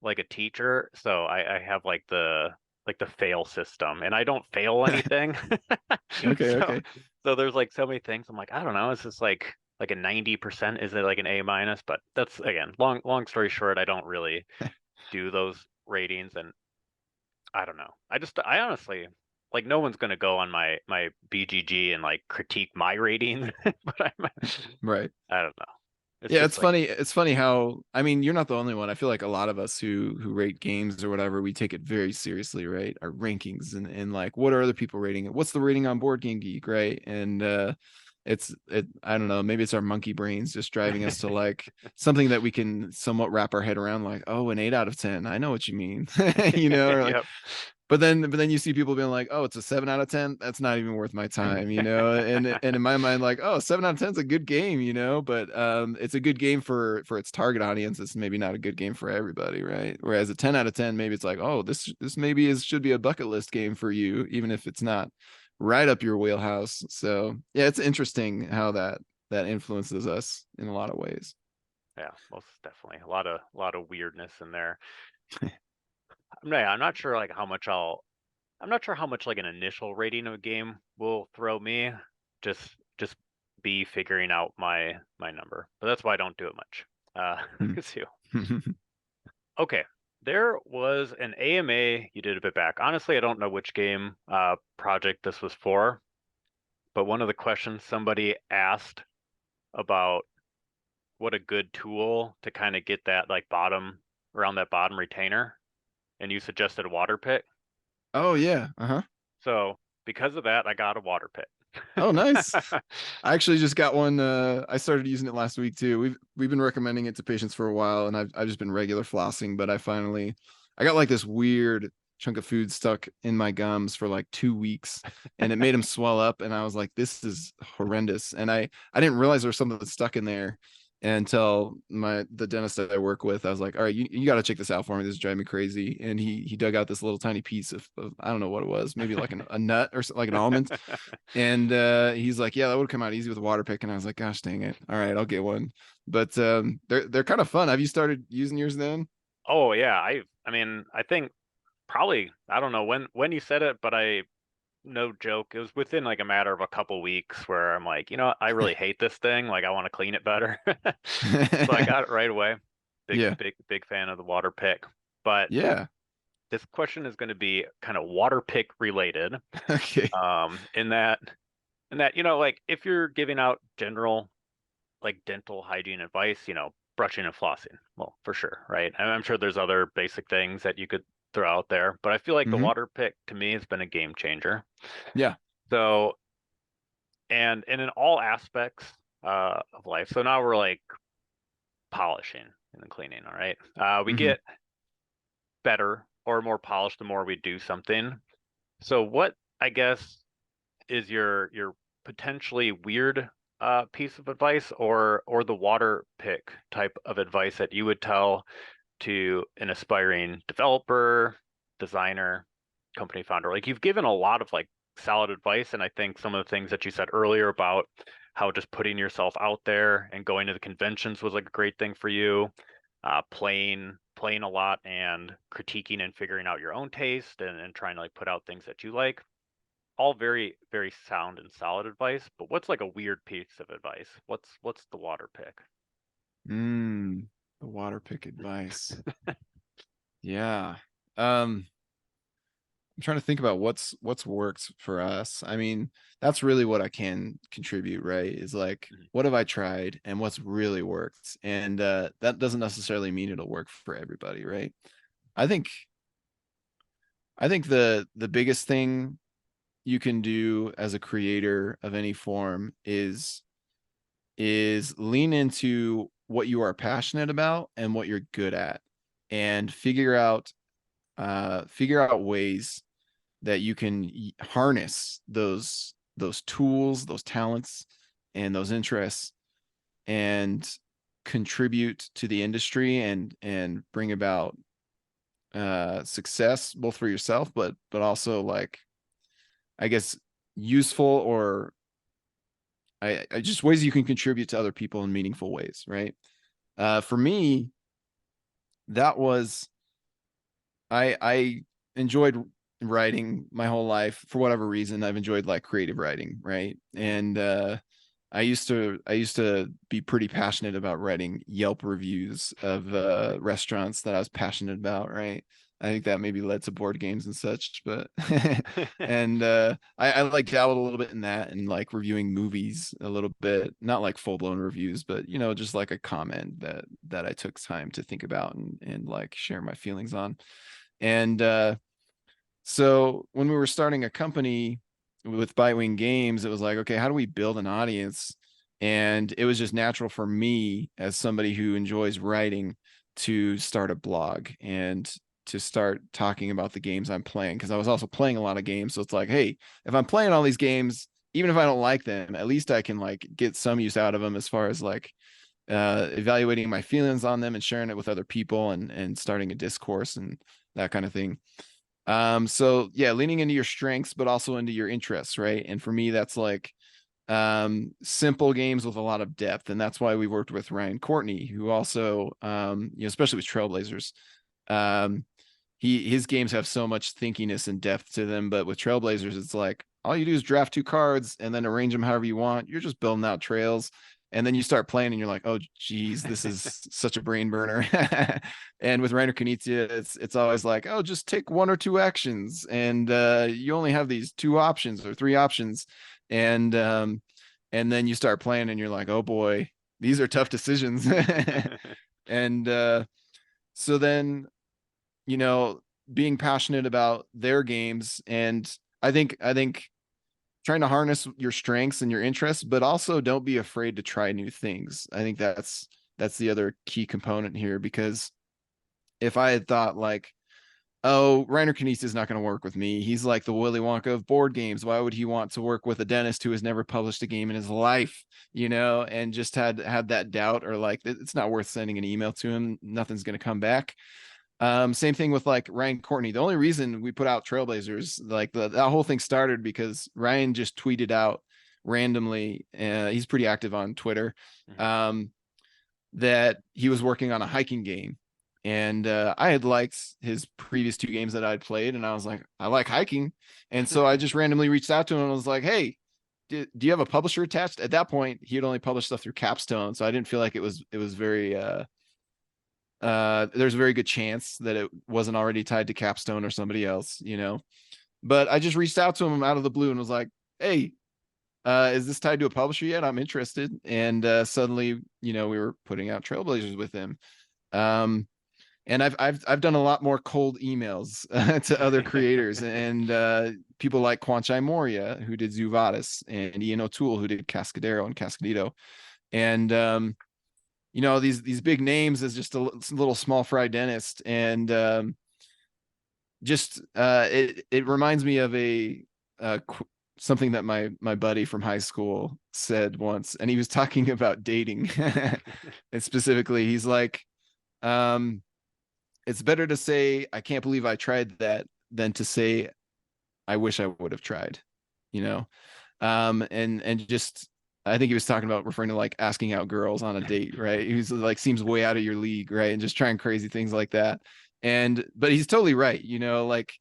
like a teacher. So I have like the fail system, and I don't fail anything. Okay, So okay. so there's like so many things. I'm like, I don't know, is this like a 90%? Is it like an A minus? But that's, again, long story short, I don't really do those ratings, and I don't know. I honestly, like, no one's gonna go on my BGG and like critique my rating, but Right. I don't know. It's Yeah, just it's like, funny. It's funny how, I mean, you're not the only one. I feel like a lot of us who rate games or whatever, we take it very seriously, right? Our rankings and like, what are other people rating it? What's the rating on Board Game Geek, right? And I don't know, maybe it's our monkey brains just driving us to like something that we can somewhat wrap our head around, like, oh, an 8 out of 10. I know what you mean. Or like, yep. but then you see people being like, oh, it's a 7 out of 10. That's not even worth my time, and in my mind, like, oh, 7 out of 10 is a good game, but it's a good game for its target audience. It's maybe not a good game for everybody, right? Whereas a 10 out of 10, maybe it's like, oh, this maybe should be a bucket list game for you, even if it's not right up your wheelhouse. So yeah, it's interesting how that influences us in a lot of ways. Yeah, most definitely. A lot of weirdness in there. I'm not sure like how much I'm not sure how much like an initial rating of a game will throw me. Just be figuring out my number. But that's why I don't do it much. Hmm. 'Cause okay. There was an AMA you did a bit back. Honestly, I don't know which game project this was for, but one of the questions somebody asked about what a good tool to kind of get that like around that bottom retainer, and you suggested a Waterpik. Oh yeah. Uh-huh. So because of that, I got a Waterpik. Oh, nice. I actually just got one. I started using it last week too. We've been recommending it to patients for a while, and I've just been regular flossing. But I got like this weird chunk of food stuck in my gums for like 2 weeks, and it made them swell up. And I was like, this is horrendous. And I didn't realize there was something that's stuck in there until the dentist that I work with. I was like, all right, you got to check this out for me. This is driving me crazy. And he dug out this little tiny piece of I don't know what it was, maybe like a nut or like an almond. And he's like, yeah, that would come out easy with a Waterpik. And I was like, gosh dang it. All right, I'll get one. But they're kind of fun. Have you started using yours then? Oh yeah, I mean, I think probably, I don't know when you said it, but no joke, it was within like a matter of a couple weeks where I'm like, I really hate this thing. Like, I want to clean it better. So I got it right away. Big, Yeah. big, big fan of the Waterpik. But Yeah. this question is going to be kind of Waterpik related. Okay. In that, like, if you're giving out general like dental hygiene advice, brushing and flossing, well, for sure, right? I'm sure there's other basic things that you could throw out there, but I feel like the Hmm. Waterpik to me has been a game changer. Yeah. So, and in all aspects of life. So now we're like polishing and cleaning, all right? We Hmm. get better or more polished the more we do something. So what, I guess, is your potentially weird piece of advice, or the Waterpik type of advice that you would tell to an aspiring developer, designer, company founder? Like, you've given a lot of like solid advice, and I think some of the things that you said earlier about how just putting yourself out there and going to the conventions was like a great thing for you. Playing a lot and critiquing and figuring out your own taste, and trying to like put out things that you like. All very, very sound and solid advice. But what's like a weird piece of advice? What's the Waterpik? The Waterpik advice. Yeah. Um, I'm trying to think about what's worked for us. I mean, that's really what I can contribute, right? Is like, Mhm. what have I tried and what's really worked? And that doesn't necessarily mean it'll work for everybody, right? I think I think the biggest thing you can do as a creator of any form is lean into what you are passionate about and what you're good at, and figure out ways that you can harness those tools, those talents, and those interests, and contribute to the industry and bring about success both for yourself, but also, like, I guess, useful, or I just ways you can contribute to other people in meaningful ways, right? For me, that was I enjoyed writing my whole life for whatever reason. I've enjoyed like creative writing, right? And I used to be pretty passionate about writing Yelp reviews of restaurants that I was passionate about, right? I think that maybe led to board games and such, but and I like dabbled a little bit in that, and like reviewing movies a little bit, not like full blown reviews, but just like a comment that I took time to think about and like share my feelings on. And so when we were starting a company with Bitewing Games, it was like, okay, how do we build an audience? And it was just natural for me as somebody who enjoys writing to start a blog and to start talking about the games I'm playing, because I was also playing a lot of games. So it's like, hey, if I'm playing all these games, even if I don't like them, at least I can like get some use out of them as far as like evaluating my feelings on them and sharing it with other people and starting a discourse and that kind of thing. So yeah, leaning into your strengths, but also into your interests, right? And for me, that's like simple games with a lot of depth. And that's why we worked with Ryan Courtney, who also especially with Trailblazers. Um, his games have so much thinkiness and depth to them, but with Trailblazers, it's like all you do is draft 2 cards and then arrange them however you want. You're just building out trails. And then you start playing and you're like, oh geez, this is such a brain burner. And with Reiner Knizia, it's always like, oh, just take 1 or 2 actions, and you only have these 2 options or 3 options. And then you start playing and you're like, oh boy, these are tough decisions. And so then, being passionate about their games, and I think trying to harness your strengths and your interests, but also don't be afraid to try new things. I think that's the other key component here, because if I had thought like, oh, Reiner Knizia is not going to work with me, he's like the Willy Wonka of board games, why would he want to work with a dentist who has never published a game in his life, and just had that doubt, or like it's not worth sending an email to him, nothing's going to come back. Same thing with like Ryan Courtney. The only reason we put out Trailblazers, like that whole thing started because Ryan just tweeted out randomly. He's pretty active on Twitter. That he was working on a hiking game, and I had liked his previous 2 games that I'd played, and I was like, I like hiking, and so I just randomly reached out to him and was like, hey, do you have a publisher attached? At that point, he had only published stuff through Capstone, so I didn't feel like it was very there's a very good chance that it wasn't already tied to Capstone or somebody else, but I just reached out to him out of the blue and was like, hey, is this tied to a publisher yet? I'm interested. And suddenly, we were putting out Trailblazers with him. And I've done a lot more cold emails to other creators, and people like Kwanchai Moria, who did Zuvatis, and Ian O'Toole, who did Cascadero and Cascadito. And these big names as just a little small fry dentist. And just it reminds me of something that my buddy from high school said once, and he was talking about dating. And specifically, he's like, it's better to say I can't believe I tried that than to say I wish I would have tried, and just, I think he was talking about referring to like asking out girls on a date, right? He was like, seems way out of your league, right? And just trying crazy things like that. But he's totally right. Like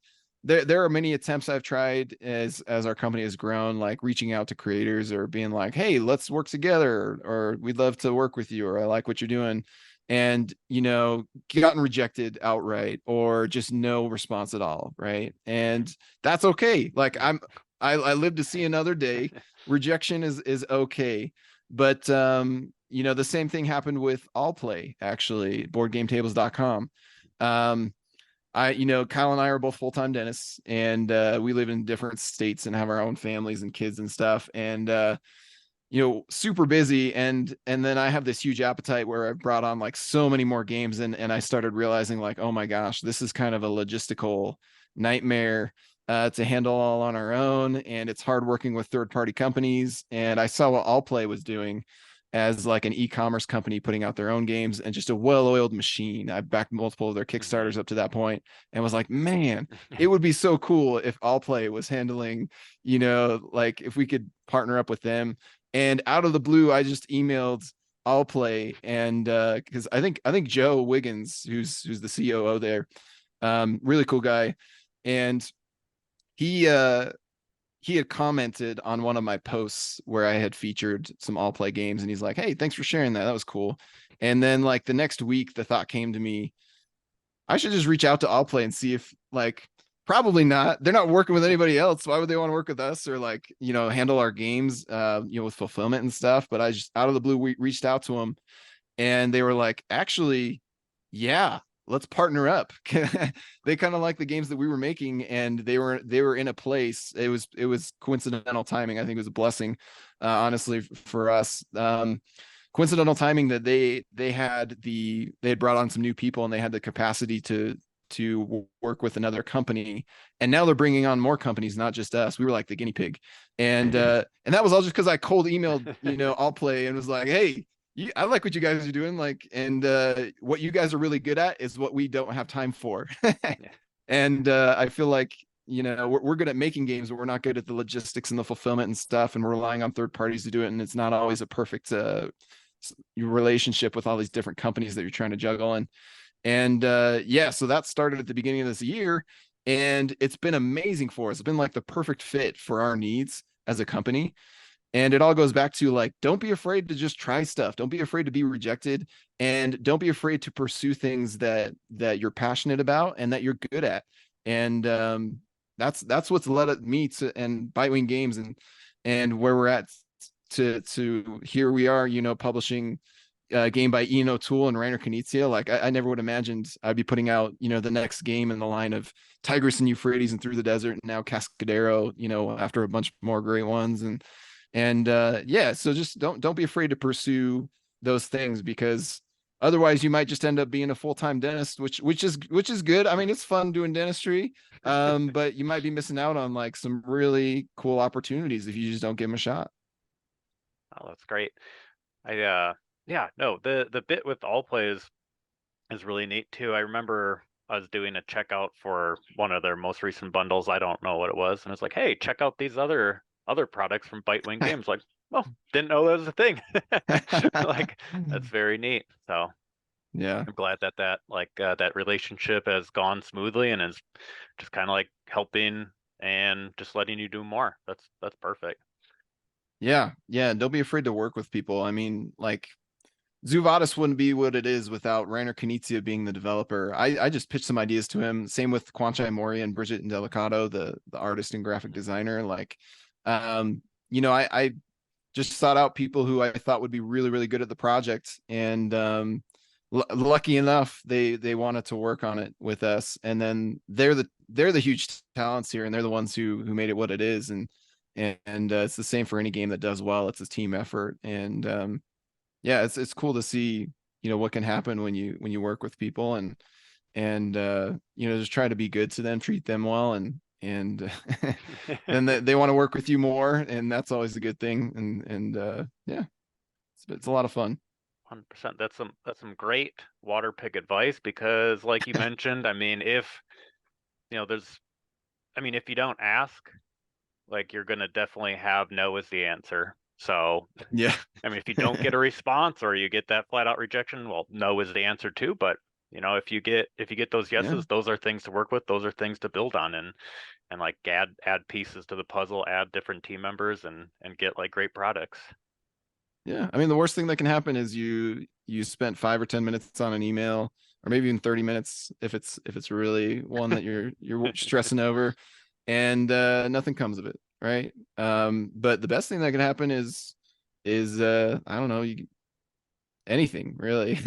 there are many attempts I've tried as our company has grown, like reaching out to creators or being like, hey, let's work together, or we'd love to work with you, or I like what you're doing. And, gotten rejected outright, or just no response at all. Right. And that's okay. Like I live to see another day. Rejection is okay. But the same thing happened with All Play, actually, boardgametables.com. Kyle and I are both full-time dentists, and we live in different states and have our own families and kids and stuff. And super busy, and then I have this huge appetite where I've brought on like so many more games, and I started realizing like, oh my gosh, this is kind of a logistical nightmare to handle all on our own, and it's hard working with third-party companies. And I saw what All Play was doing, as like an e-commerce company putting out their own games and just a well-oiled machine. I backed multiple of their Kickstarters up to that point and was like, man, it would be so cool if Allplay was handling, like if we could partner up with them. And out of the blue, I just emailed Allplay, and because I think Joe Wiggins, who's the COO there, really cool guy, and he had commented on one of my posts where I had featured some Allplay games, and he's like, hey, thanks for sharing that. That was cool. And then like the next week, the thought came to me, I should just reach out to Allplay and see if like, probably not. They're not working with anybody else. Why would they want to work with us or like, handle our games, with fulfillment and stuff? But I just out of the blue, we reached out to them, and they were like, actually, yeah, let's partner up. They kind of like the games that we were making, and they were in a place. It was coincidental timing. I think it was a blessing, honestly, for us. Coincidental timing that they had brought on some new people, and they had the capacity to work with another company, and now they're bringing on more companies, not just us. We were like the guinea pig, and that was all just because I cold emailed Allplay and was like, hey, I like what you guys are doing, like, and what you guys are really good at is what we don't have time for. And I feel like we're good at making games, but we're not good at the logistics and the fulfillment and stuff, and we're relying on third parties to do it, and it's not always a perfect relationship with all these different companies that you're trying to juggle. And so that started at the beginning of this year, and it's been amazing for us. It's been like the perfect fit for our needs as a company. And it all goes back to like, don't be afraid to just try stuff. Don't be afraid to be rejected, and don't be afraid to pursue things that you're passionate about and that you're good at. And that's what's led me to and Bitewing Games and where we're at to here we are, publishing game by Ian O'Toole and Reiner Knizia. Like I never would have imagined I'd be putting out, the next game in the line of Tigris and Euphrates and Through the Desert, and now Cascadero, after a bunch more great ones. And so just don't be afraid to pursue those things, because otherwise you might just end up being a full-time dentist, which is good. I mean, it's fun doing dentistry, but you might be missing out on like some really cool opportunities if you just don't give them a shot. Oh, that's great. The bit with Allplay is really neat too. I remember I was doing a checkout for one of their most recent bundles. I don't know what it was, and it's like, hey, check out these other products from Bitewing Games. Like, well, didn't know that was a thing. Like, that's very neat. So Yeah. I'm glad that that relationship has gone smoothly and is just kind of like helping and just letting you do more. That's perfect. Yeah. Don't be afraid to work with people. I mean, like, Zuvadis wouldn't be what it is without Reiner Knizia being the developer. I just pitched some ideas to him. Same with Kwanchai Mori and Bridget Indelicato, the artist and graphic designer. Like, I just sought out people who I thought would be really, really good at the project. And lucky enough, they wanted to work on it with us. And then they're the huge talents here, and they're the ones who made it what it is. And it's the same for any game that does well. It's a team effort. And it's cool to see, what can happen when you work with people, and just try to be good to them, treat them well, and then they want to work with you more, and that's always a good thing. And it's a lot of fun. 100%. That's some great Waterpik advice, because like you mentioned, I mean, if if you don't ask, like, you're gonna definitely have no as the answer. So Yeah. I mean, if you don't get a response or you get that flat out rejection, well, no is the answer too. But if you get those yeses, Yeah. those are things to work with. Those are things to build on, and like add pieces to the puzzle, add different team members, and get like great products. Yeah. I mean, the worst thing that can happen is you spent 5 or 10 minutes on an email, or maybe even 30 minutes if it's really one that you're stressing over, and nothing comes of it, right? But the best thing that can happen is I don't know, anything really.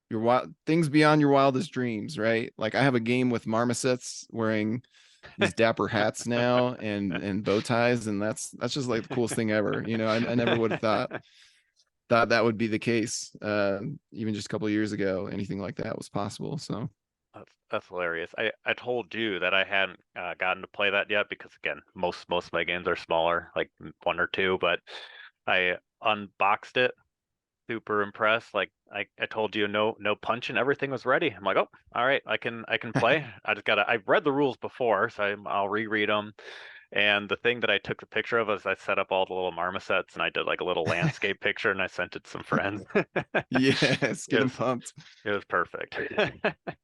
Your wild things beyond your wildest dreams, right? Like I have a game with marmosets wearing these dapper hats now, and bow ties, and that's just like the coolest thing ever. I never would have thought that would be the case, even just a couple of years ago. Anything like that was possible. So That's hilarious. I told you that I hadn't gotten to play that yet, because again, most of my games are smaller, like one or two. But I unboxed it, super impressed. Like I told you, no punching, everything was ready. I'm like, oh, all right, I can play. I've read the rules before, so I'll reread them. And the thing that I took the picture of is I set up all the little marmosets and I did like a little landscape picture and I sent it to some friends. Yes, get It them was pumped. it was perfect.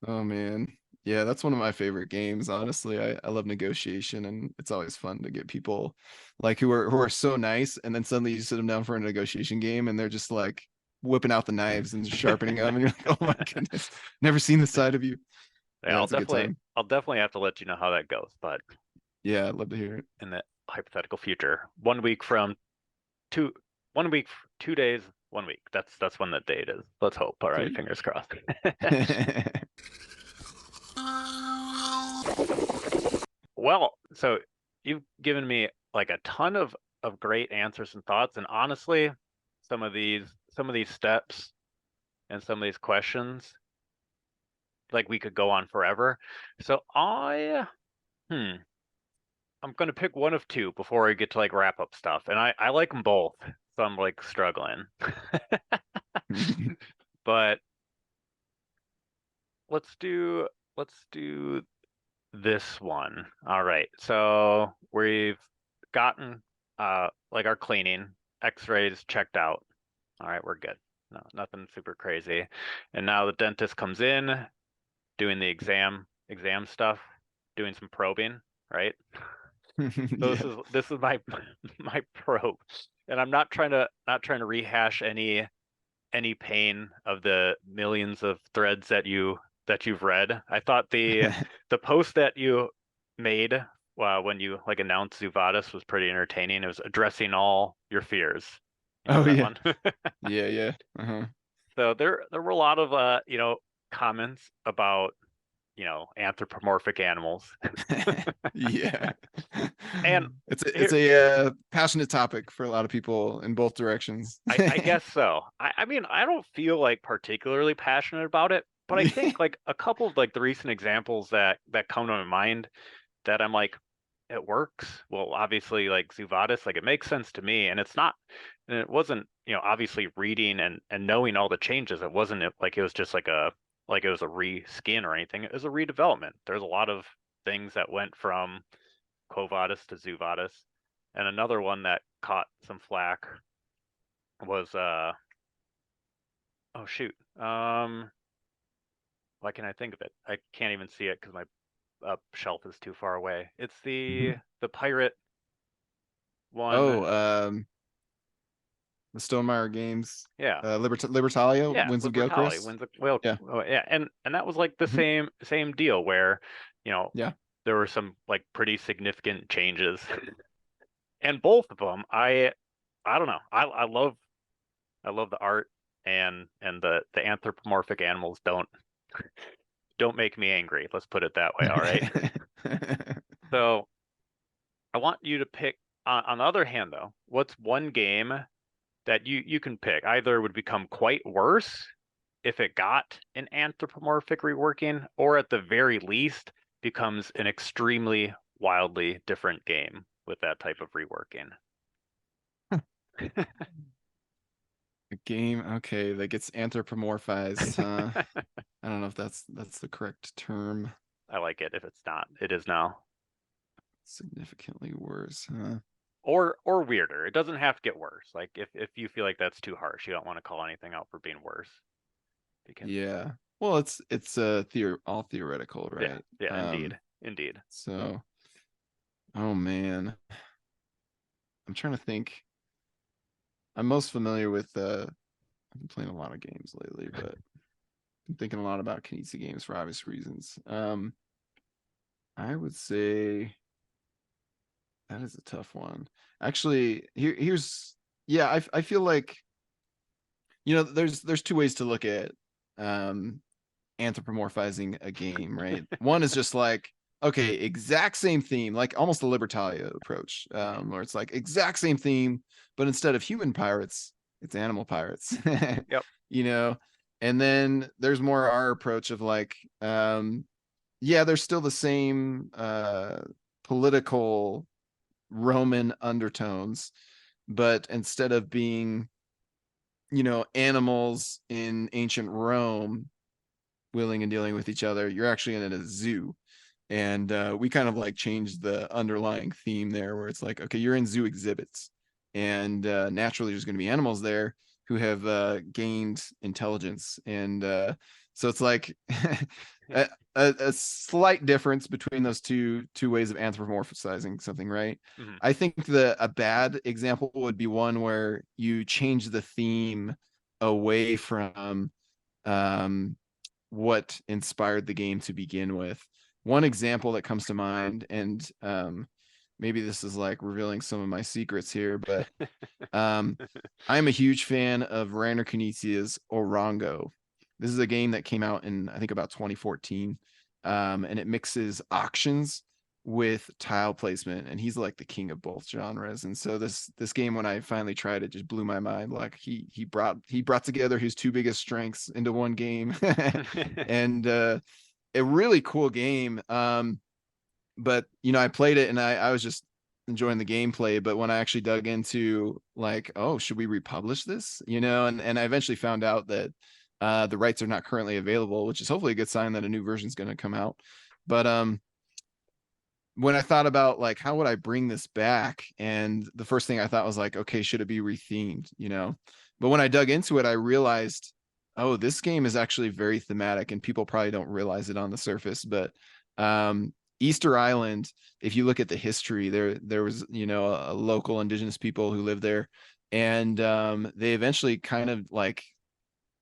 Oh man. Yeah, that's one of my favorite games, honestly. I love negotiation, and it's always fun to get people like who are so nice, and then suddenly you sit them down for a negotiation game and they're just like whipping out the knives and sharpening them, and you're like, oh my goodness, never seen this side of you. Yeah, Yeah, it's a good time. I'll definitely have to let you know how that goes. But Yeah, I'd love to hear in the hypothetical future, 1 week from two, 1 week, 2 days, 1 week. That's when the date is. Let's hope. All right, Sweet. fingers crossed. Well, so you've given me like a ton of great answers and thoughts, and honestly, some of these steps and some of these questions, like we could go on forever. So I'm gonna pick one of two before I get to like wrap up stuff, and I like them both, so I'm like struggling. But let's do this one. All right, so we've gotten like our cleaning, X-rays checked out. All right, we're good. No, nothing super crazy. And now the dentist comes in, doing the exam stuff, doing some probing, right? So Yeah. this is my my probe, and I'm not trying to rehash any pain of the millions of threads that you've read. I thought the post that you made when you like announced Zuvadas was pretty entertaining. It was addressing all your fears. You know Oh that yeah. one? Yeah, yeah. Uh-huh. So there were a lot of comments about anthropomorphic animals. Yeah. And It's here a passionate topic for a lot of people in both directions. I guess so. I mean, I don't feel like particularly passionate about it, but I think like a couple of like the recent examples that come to my mind that I'm like, it works. Well, obviously like Zuvadis, like it makes sense to me, and it's not, and it wasn't, obviously reading and knowing all the changes. It wasn't like it was just like it was a reskin or anything. It was a redevelopment. There's a lot of things that went from Quo Vadis to Zuvadis, and another one that caught some flack was oh shoot. Why can't I think of it? I can't even see it because my shelf is too far away. It's Mhm. the pirate one. Oh, the Stonemeyer games, Yeah, Libertalia, yeah. Winds of Gale, Libertalia Chris. wins the well. Yeah. Yeah, and that was like the Mhm. same deal where you know Yeah. there were some like pretty significant changes, and both of them I don't know. I love the art and the anthropomorphic animals don't make me angry. Let's put it that way. All right. So I want you to pick. On the other hand, though, what's one game that you can pick? Either would become quite worse if it got an anthropomorphic reworking, or at the very least becomes an extremely wildly different game with that type of reworking. A game, okay, that gets anthropomorphized, huh? I don't know if that's the correct term. I like it. If it's not, it is now. Significantly worse, huh? Or weirder. It doesn't have to get worse. Like if you feel like that's too harsh, you don't want to call anything out for being worse. You can. Yeah. Well, it's all theoretical, Yeah, right? yeah, indeed. So, oh man, I'm trying to think. I'm most familiar with I've been playing a lot of games lately, but I'm thinking a lot about Kinesis games for obvious reasons. I would say that is a tough one. Actually, here's yeah, I feel like there's two ways to look at um anthropomorphizing a game, right? One is just like, okay, exact same theme, like almost the Libertalia approach, where it's like exact same theme, but instead of human pirates, it's animal pirates. Yep. you know, and then there's more our approach of like, yeah, there's still the same political Roman undertones, but instead of being, you know, animals in ancient Rome wheeling and dealing with each other, you're actually in a zoo. And we kind of like changed the underlying theme there, where it's like, okay, you're in zoo exhibits, and naturally there's going to be animals there who have gained intelligence, and so it's like a slight difference between those two ways of anthropomorphizing something, right? Mhm. I think a bad example would be one where you change the theme away from um, what inspired the game to begin with. One example that comes to mind, and maybe this is like revealing some of my secrets here, but I'm a huge fan of Rainer Knizia's Orongo. This is a game that came out in, I think, about 2014, and it mixes auctions with tile placement, and he's like the king of both genres. And so this game, when I finally tried it, just blew my mind. Like he brought together his two biggest strengths into one game, and a really cool game. But you know, I played it and I was just enjoying the gameplay, but when I actually dug into like, oh, should we republish this, you know, and I eventually found out that the rights are not currently available, which is hopefully a good sign that a new version is going to come out. But when I thought about like how would I bring this back, and the first thing I thought was like, okay, should it be rethemed, you know? But when I dug into it, I realized, oh, this game is actually very thematic, and people probably don't realize it on the surface, but Easter Island, if you look at the history, there was, you know, a local indigenous people who lived there, and they eventually kind of like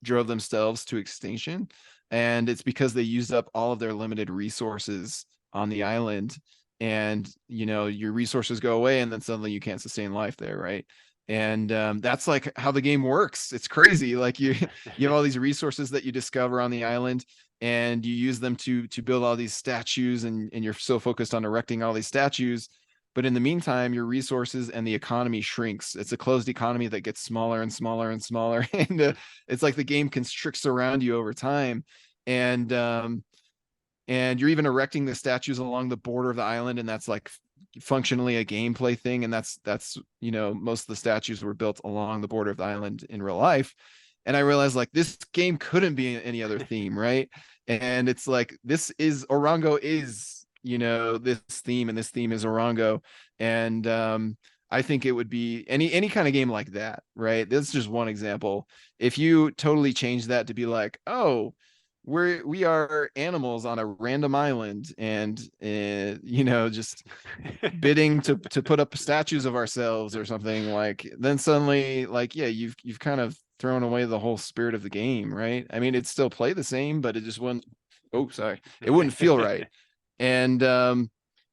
drove themselves to extinction, and it's because they used up all of their limited resources on the island. And you know, your resources go away, and then suddenly you can't sustain life there, right? And that's like how the game works. It's crazy. Like you have all these resources that you discover on the island, and you use them to build all these statues, and you're so focused on erecting all these statues, but in the meantime your resources and the economy shrinks. It's a closed economy that gets smaller and smaller and smaller, and it's like the game constricts around you over time. And you're even erecting the statues along the border of the island, and that's like functionally a gameplay thing. And that's you know, most of the statues were built along the border of the island in real life. And I realized like this game couldn't be any other theme, right? And it's like, this is Orongo is, you know, this theme, and this theme is Orongo. And I think it would be any kind of game like that, right? This is just one example. If you totally change that to be like, oh, we are animals on a random island, and you know, just bidding to put up statues of ourselves or something, like then suddenly like, yeah, you've kind of thrown away the whole spirit of the game, right? I mean, it'd still play the same, but it just wouldn't, oh sorry, it wouldn't feel right. And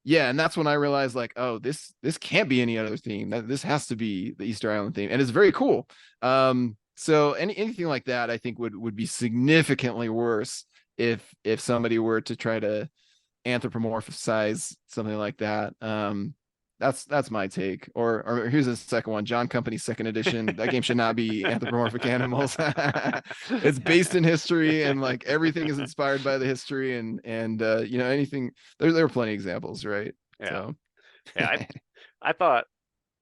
yeah, and that's when I realized like, oh, this can't be any other theme. That this has to be the Easter Island theme, and it's very cool. So anything like that, I think would be significantly worse if somebody were to try to anthropomorphize something like that. That's my take. Or here's a second one, John Company's second edition. That game should not be anthropomorphic animals. It's based in history, and like everything is inspired by the history, and you know, anything, there are plenty of examples, right? Yeah. So Yeah, I thought,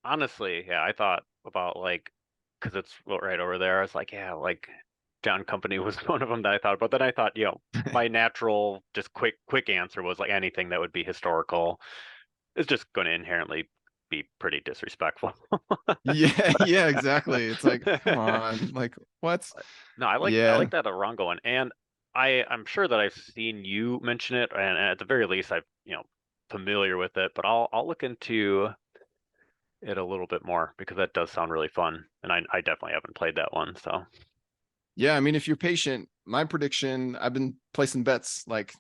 honestly, yeah, I thought about like, because it's right over there. I was like, yeah, like John Company was one of them that I thought about. Then I thought, you know, my natural, just quick answer was like anything that would be historical is just going to inherently be pretty disrespectful. yeah, yeah, exactly. It's like, come on, like what? No, I Yeah. like that Orongo one, and I'm sure that I've seen you mention it, and at the very least, I've, you know, familiar with it. But I'll look into it a little bit more because that does sound really fun, and I definitely haven't played that one. So Yeah, I mean, if you're patient, my prediction, I've been placing bets like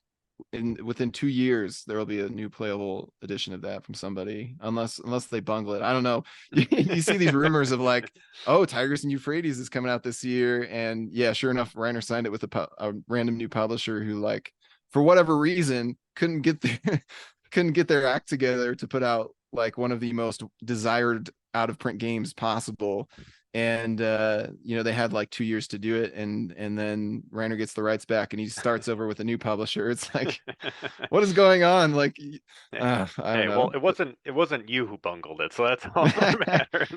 within 2 years there will be a new playable edition of that from somebody, unless they bungle it. I don't know. You see these rumors of like, oh, Tigris and Euphrates is coming out this year, and yeah, sure enough, Reiner signed it with a random new publisher who, like, for whatever reason, couldn't get their couldn't get their act together to put out like one of the most desired out of print games possible. and they had like 2 years to do it, and then Reiner gets the rights back and he starts over with a new publisher. It's like, what is going on? Like, I don't Hey, well, know. it wasn't you who bungled it, so that's all that matters.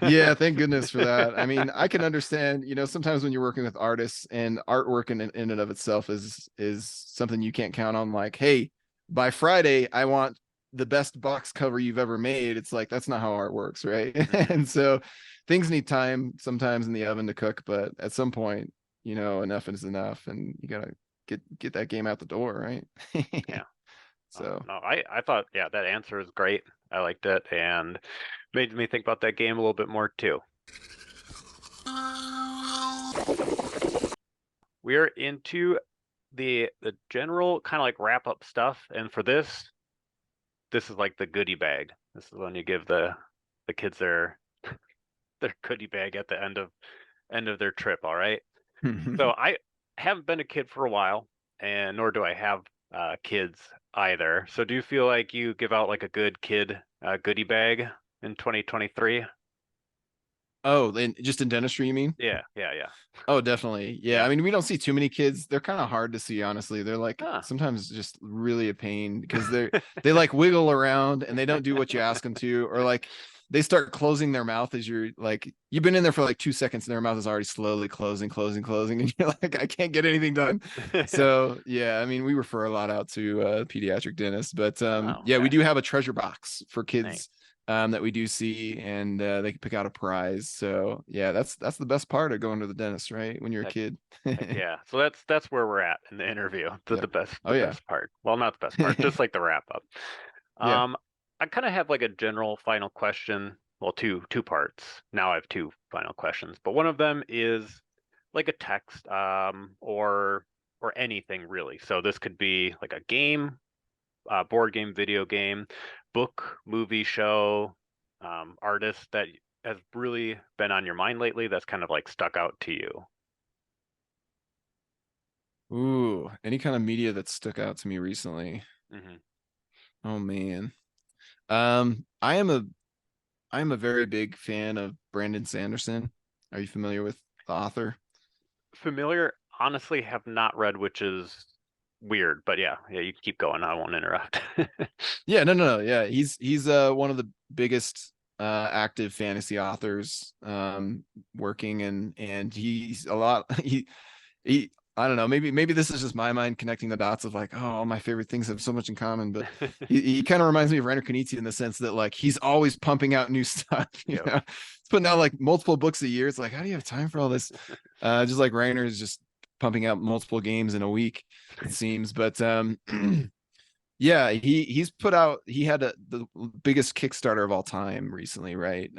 Yeah, thank goodness for that. I mean, I can understand, sometimes when you're working with artists, and artwork in and of itself is something you can't count on. Like, hey, by Friday, I want the best box cover you've ever made. It's like, that's not how art works, right? And so things need time sometimes in the oven to cook, but at some point, enough is enough, and you gotta get that game out the door, right? Yeah. So No, I thought, yeah, that answer is great. I liked it and made me think about that game a little bit more too. We're into the general kind of like wrap up stuff, and for this is like the goodie bag. This is when you give the kids their goodie bag at the end of their trip. All right. So I haven't been a kid for a while, and nor do I have kids either. So do you feel like you give out like a good kid goodie bag in 2023? Oh, then just in dentistry, you mean? Yeah. Oh, definitely. Yeah. Yeah. I mean, we don't see too many kids. They're kind of hard to see, honestly. They're like Huh. sometimes just really a pain because they like wiggle around and they don't do what you ask them to, or like they start closing their mouth as you're like, you've been in there for like 2 seconds and their mouth is already slowly closing, and you're like, I can't get anything done. So yeah, I mean, we refer a lot out to pediatric dentists, but Oh, yeah, we okay. do have a treasure box for kids. Nice. That we do see, and they can pick out a prize. So yeah, that's the best part of going to the dentist, right? When you're a Heck, kid. heck yeah. So that's where we're at in the interview. The, Yeah. the best Oh the yeah. best part. Well, not the best part, just like the wrap up. Yeah. I kind of have like a general final question. Well, two parts. Now I have two final questions, but one of them is like a text, or anything really. So this could be like a game, board game, video game, book, movie, show, artist that has really been on your mind lately that's kind of like stuck out to you. Ooh, any kind of media that stuck out to me recently. Hmm. Oh man. I am a very big fan of Brandon Sanderson. Are you familiar with the author? Familiar, honestly, have not read, which is weird, but yeah, you can keep going. I won't interrupt. Yeah, no. Yeah, he's one of the biggest active fantasy authors working, and he's a lot he I don't know, maybe this is just my mind connecting the dots of like, oh, all my favorite things have so much in common, but he kind of reminds me of Reiner Knizia in the sense that like he's always pumping out new stuff, Yep. He's putting out like multiple books a year. It's like, how do you have time for all this? Just like Reiner is just pumping out multiple games in a week, it seems. But yeah, he had the biggest Kickstarter of all time recently, right?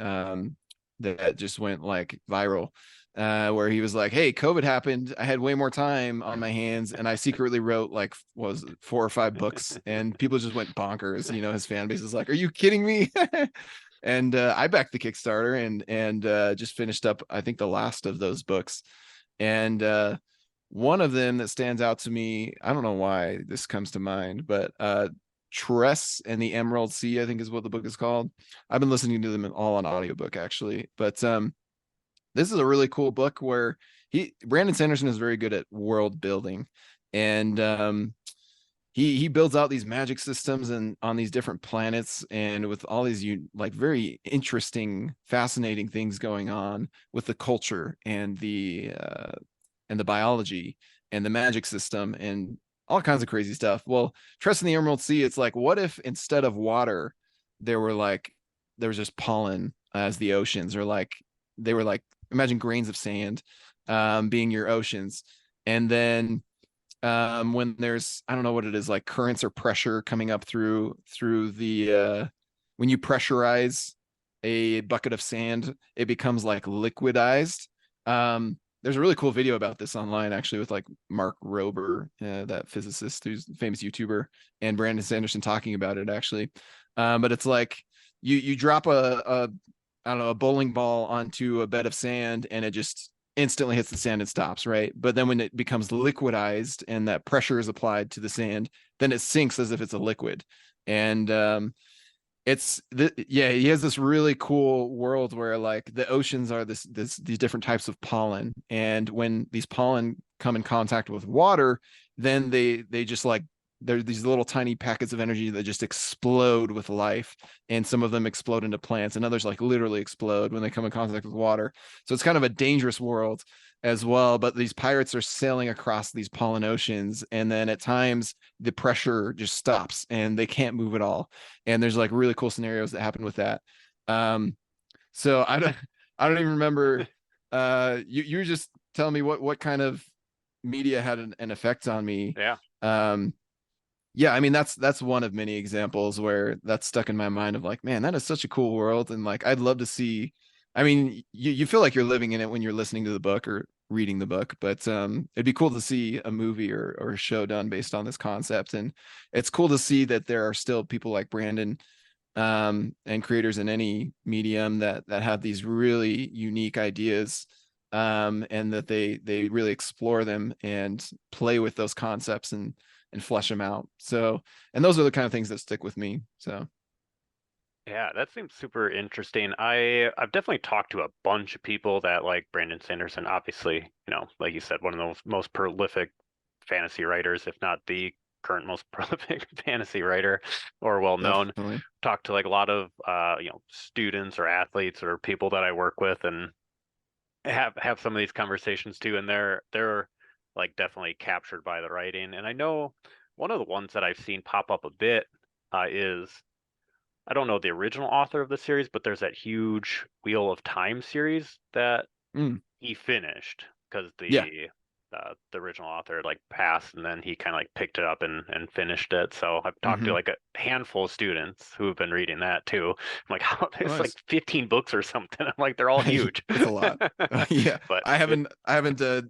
That just went like viral, where he was like, hey, COVID happened, I had way more time on my hands, and I secretly wrote like, what was it, 4 or 5 books, and people just went bonkers. His fan base is like, are you kidding me? And I backed the Kickstarter, and just finished up, I think, the last of those books. And one of them that stands out to me, I don't know why this comes to mind, but Tress and the Emerald Sea, I think is what the book is called. I've been listening to them all on audiobook actually, but this is a really cool book where Brandon Sanderson is very good at world building, and he builds out these magic systems and on these different planets, and with all these like very interesting, fascinating things going on with the culture and the biology and the magic system and all kinds of crazy stuff. Well, Trust in the Emerald Sea, it's like, what if instead of water, there was just pollen as the oceans, or like they were like, imagine grains of sand being your oceans. And then when there's, I don't know what it is, like currents or pressure coming up through the when you pressurize a bucket of sand, it becomes like liquidized. There's a really cool video about this online, actually, with like Mark Rober, that physicist who's a famous YouTuber, and Brandon Sanderson talking about it, actually. But it's like you drop a I don't know, a bowling ball onto a bed of sand, and it just instantly hits the sand and stops, right? But then when it becomes liquidized and that pressure is applied to the sand, then it sinks as if it's a liquid. And Yeah, he has this really cool world where like the oceans are these different types of pollen, and when these pollen come in contact with water, then they just like they're these little tiny packets of energy that just explode with life, and some of them explode into plants, and others like literally explode when they come in contact with water. So it's kind of a dangerous world as well. But these pirates are sailing across these pollen oceans, and then at times the pressure just stops and they can't move at all, and there's like really cool scenarios that happen with that. Um, so I don't even remember. You were just telling me what kind of media had an effect on me. Yeah. Yeah, I mean that's one of many examples where that's stuck in my mind of like, man, that is such a cool world, and like I'd love to see. I mean, you feel like you're living in it when you're listening to the book or reading the book, but it'd be cool to see a movie or a show done based on this concept, and it's cool to see that there are still people like Brandon and creators in any medium that have these really unique ideas, and that they really explore them and play with those concepts and flesh them out. So, and those are the kind of things that stick with me. So, Yeah, that seems super interesting. I've definitely talked to a bunch of people that like Brandon Sanderson, obviously, like you said, one of the most prolific fantasy writers, if not the current most prolific fantasy writer or well known. definitely. Talked to like a lot of students or athletes or people that I work with, and have some of these conversations too, and they're like definitely captured by the writing. And I know one of the ones that I've seen pop up a bit is, I don't know the original author of the series, but there's that huge Wheel of Time series that Mm, he finished because yeah. the original author like passed, and then he kind of like picked it up and finished it. So I've talked to Hmm. like a handful of students who have been reading that too. I'm like, how there's like Nice. 15 books or something. I'm like, they're all huge. It's a lot. Yeah, But I haven't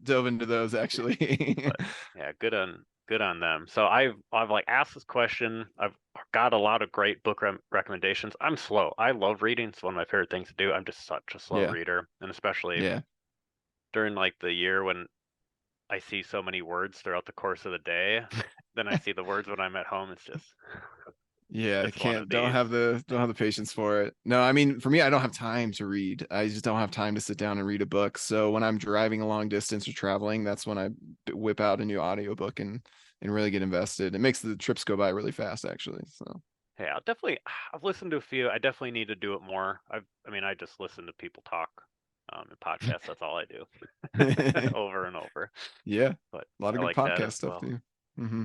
dove into those actually. but yeah, good on them. So I've like asked this question. I've got a lot of great book recommendations. I'm slow. I love reading. It's one of my favorite things to do. I'm just such a slow Yeah, reader, and especially yeah, during like the year when I see so many words throughout the course of the day. Then I see the words when I'm at home. It's just yeah. I it's one of can't. these. Don't have the patience for it. No, I mean, for me, I don't have time to read. I just don't have time to sit down and read a book. So when I'm driving a long distance or traveling, that's when I whip out a new audiobook and really get invested. It makes the trips go by really fast, actually. So. Yeah, I've listened to a few. I definitely need to do it more. I mean, I just listen to people talk in podcasts. That's all I do over and over. Yeah, But a lot I of good like that podcast as stuff well. too. Hmm.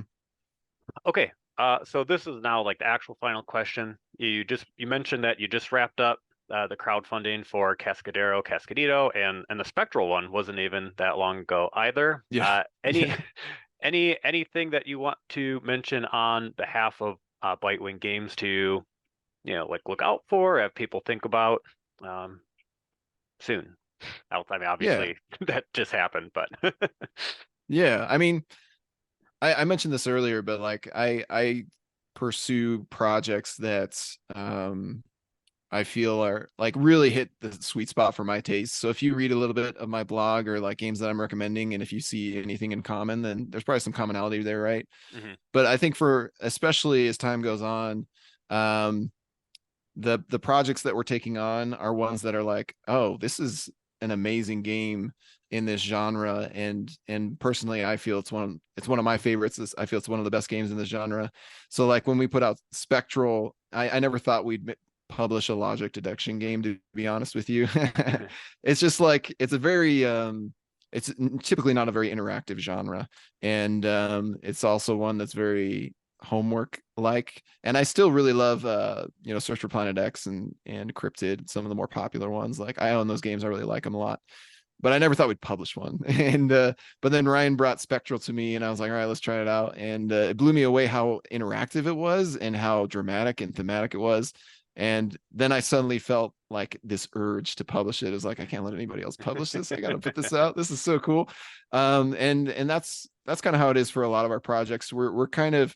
Okay, so this is now like the actual final question. You mentioned that you just wrapped up the crowdfunding for Cascadero, Cascadito, and the Spectral one wasn't even that long ago either. Yeah, Any yeah. anything that you want to mention on behalf of Bitewing Games to like look out for, have people think about um, soon? I mean, Yeah, obviously that just happened, but yeah. I mean, I mentioned this earlier, but like I pursue projects that I feel are like really hit the sweet spot for my taste. So if you read a little bit of my blog or like games that I'm recommending, and if you see anything in common, then there's probably some commonality there, right? Mhm. But I think for especially as time goes on, um, the projects that we're taking on are ones that are like, oh, this is an amazing game in this genre, and personally I feel it's one of my favorites. I feel it's one of the best games in this genre. So like when we put out Spectral, I never thought we'd publish a logic deduction game, to be honest with you. It's just like it's a very it's typically not a very interactive genre, and it's also one that's very homework like, and I still really love Search for Planet X and Cryptid, some of the more popular ones. Like I own those games, I really like them a lot, but I never thought we'd publish one. And but then Ryan brought Spectral to me, and I was like, all right, let's try it out. And it blew me away how interactive it was and how dramatic and thematic it was. And then I suddenly felt like this urge to publish it. It was like, I can't let anybody else publish this. I got to put this out. This is so cool. And that's kind of how it is for a lot of our projects. We're kind of,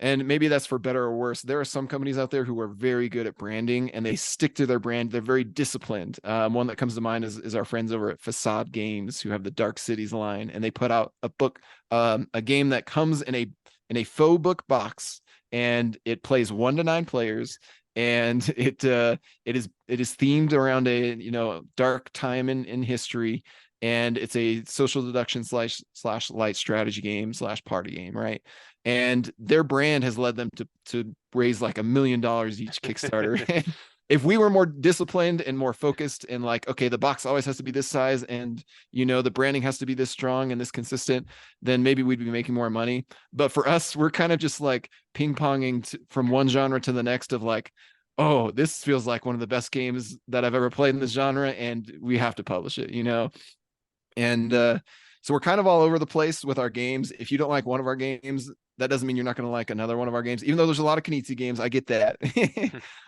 and maybe that's for better or worse. There are some companies out there who are very good at branding and they stick to their brand. They're very disciplined. One that comes to mind is our friends over at Facade Games, who have the Dark Cities line, and they put out a book, a game that comes in a faux book box, and it plays 1 to 9 players. and it is themed around a dark time in history, and it's a social deduction slash light strategy game slash party game, right? And their brand has led them to raise like $1 million each Kickstarter. If we were more disciplined and more focused and like, okay, the box always has to be this size, and the branding has to be this strong and this consistent, then maybe we'd be making more money. But for us, we're kind of just like ping ponging from one genre to the next of like, oh, this feels like one of the best games that I've ever played in this genre, and we have to publish it. And so we're kind of all over the place with our games. If you don't like one of our games, that doesn't mean you're not going to like another one of our games, even though there's a lot of Knizia games. I get that.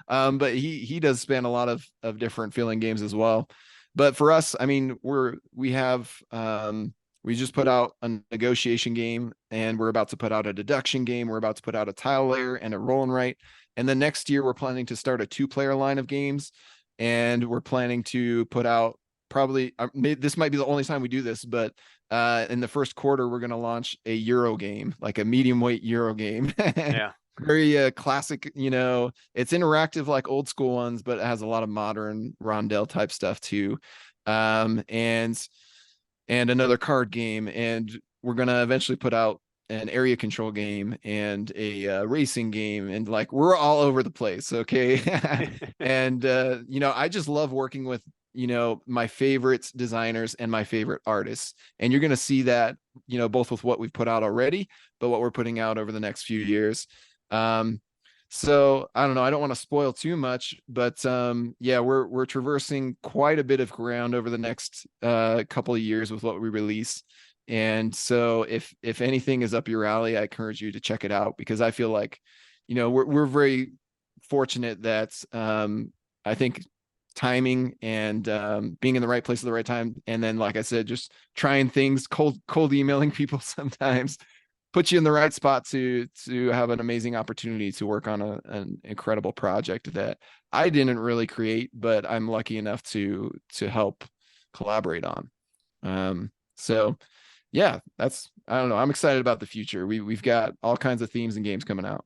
But he does span a lot of different feeling games as well. But for us, I mean, we just put out a negotiation game, and we're about to put out a deduction game. We're about to put out a tile layer and a roll and write. And then next year, we're planning to start a 2-player line of games, and we're planning to put out probably this might be the only time we do this, but in the first quarter, we're going to launch a Euro game, like a medium weight Euro game. Yeah. Very classic, it's interactive like old school ones, but it has a lot of modern rondel type stuff too. And another card game. And we're going to eventually put out an area control game and a racing game, and like we're all over the place. Okay. And I just love working with my favorite designers and my favorite artists, and you're going to see that both with what we've put out already, but what we're putting out over the next few years. So I don't know, I don't want to spoil too much, but yeah, we're traversing quite a bit of ground over the next couple of years with what we release. And so if anything is up your alley, I encourage you to check it out, because I feel like we're very fortunate that I think timing and being in the right place at the right time, and then like I said, just trying things, cold emailing people sometimes put you in the right spot to have an amazing opportunity to work on an incredible project that I didn't really create, but I'm lucky enough to help collaborate on. So yeah, I don't know, I'm excited about the future. We've got all kinds of themes and games coming out.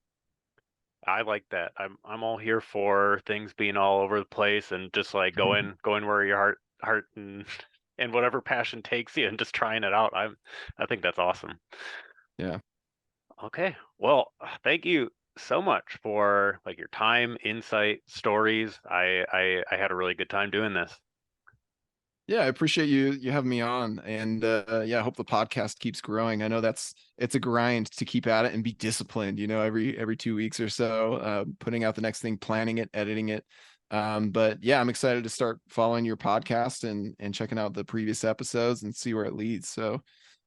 I like that. I'm all here for things being all over the place and just like going where your heart and whatever passion takes you and just trying it out. I think that's awesome. Yeah. Okay. Well, thank you so much for like your time, insight, stories. I had a really good time doing this. Yeah, I appreciate you having me on, and yeah, I hope the podcast keeps growing. I know it's a grind to keep at it and be disciplined, every 2 weeks or so, putting out the next thing, planning it, editing it. But yeah, I'm excited to start following your podcast and checking out the previous episodes and see where it leads. So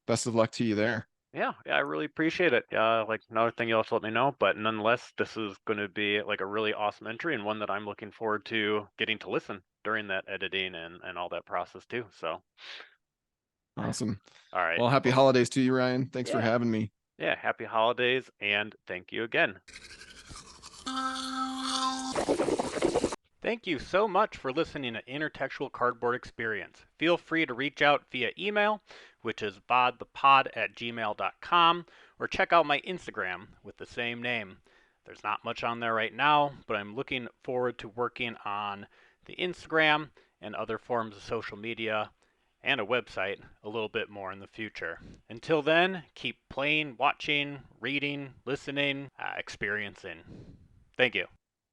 best of luck to you there. Yeah, I really appreciate it. Like another thing you'll have to let me know, but nonetheless, this is going to be like a really awesome entry and one that I'm looking forward to getting to listen during that editing and all that process too. So, Awesome. all right. Well, happy Well, holidays to you, Ryan. Thanks for yeah, having me. yeah. Happy holidays and thank you again. Thank you so much for listening to Intertextual Cardboard Experience. Feel free to reach out via email, which is bodthepod@gmail.com, or check out my Instagram with the same name. There's not much on there right now, but I'm looking forward to working on the Instagram and other forms of social media and a website a little bit more in the future. Until then, keep playing, watching, reading, listening, experiencing. Thank you.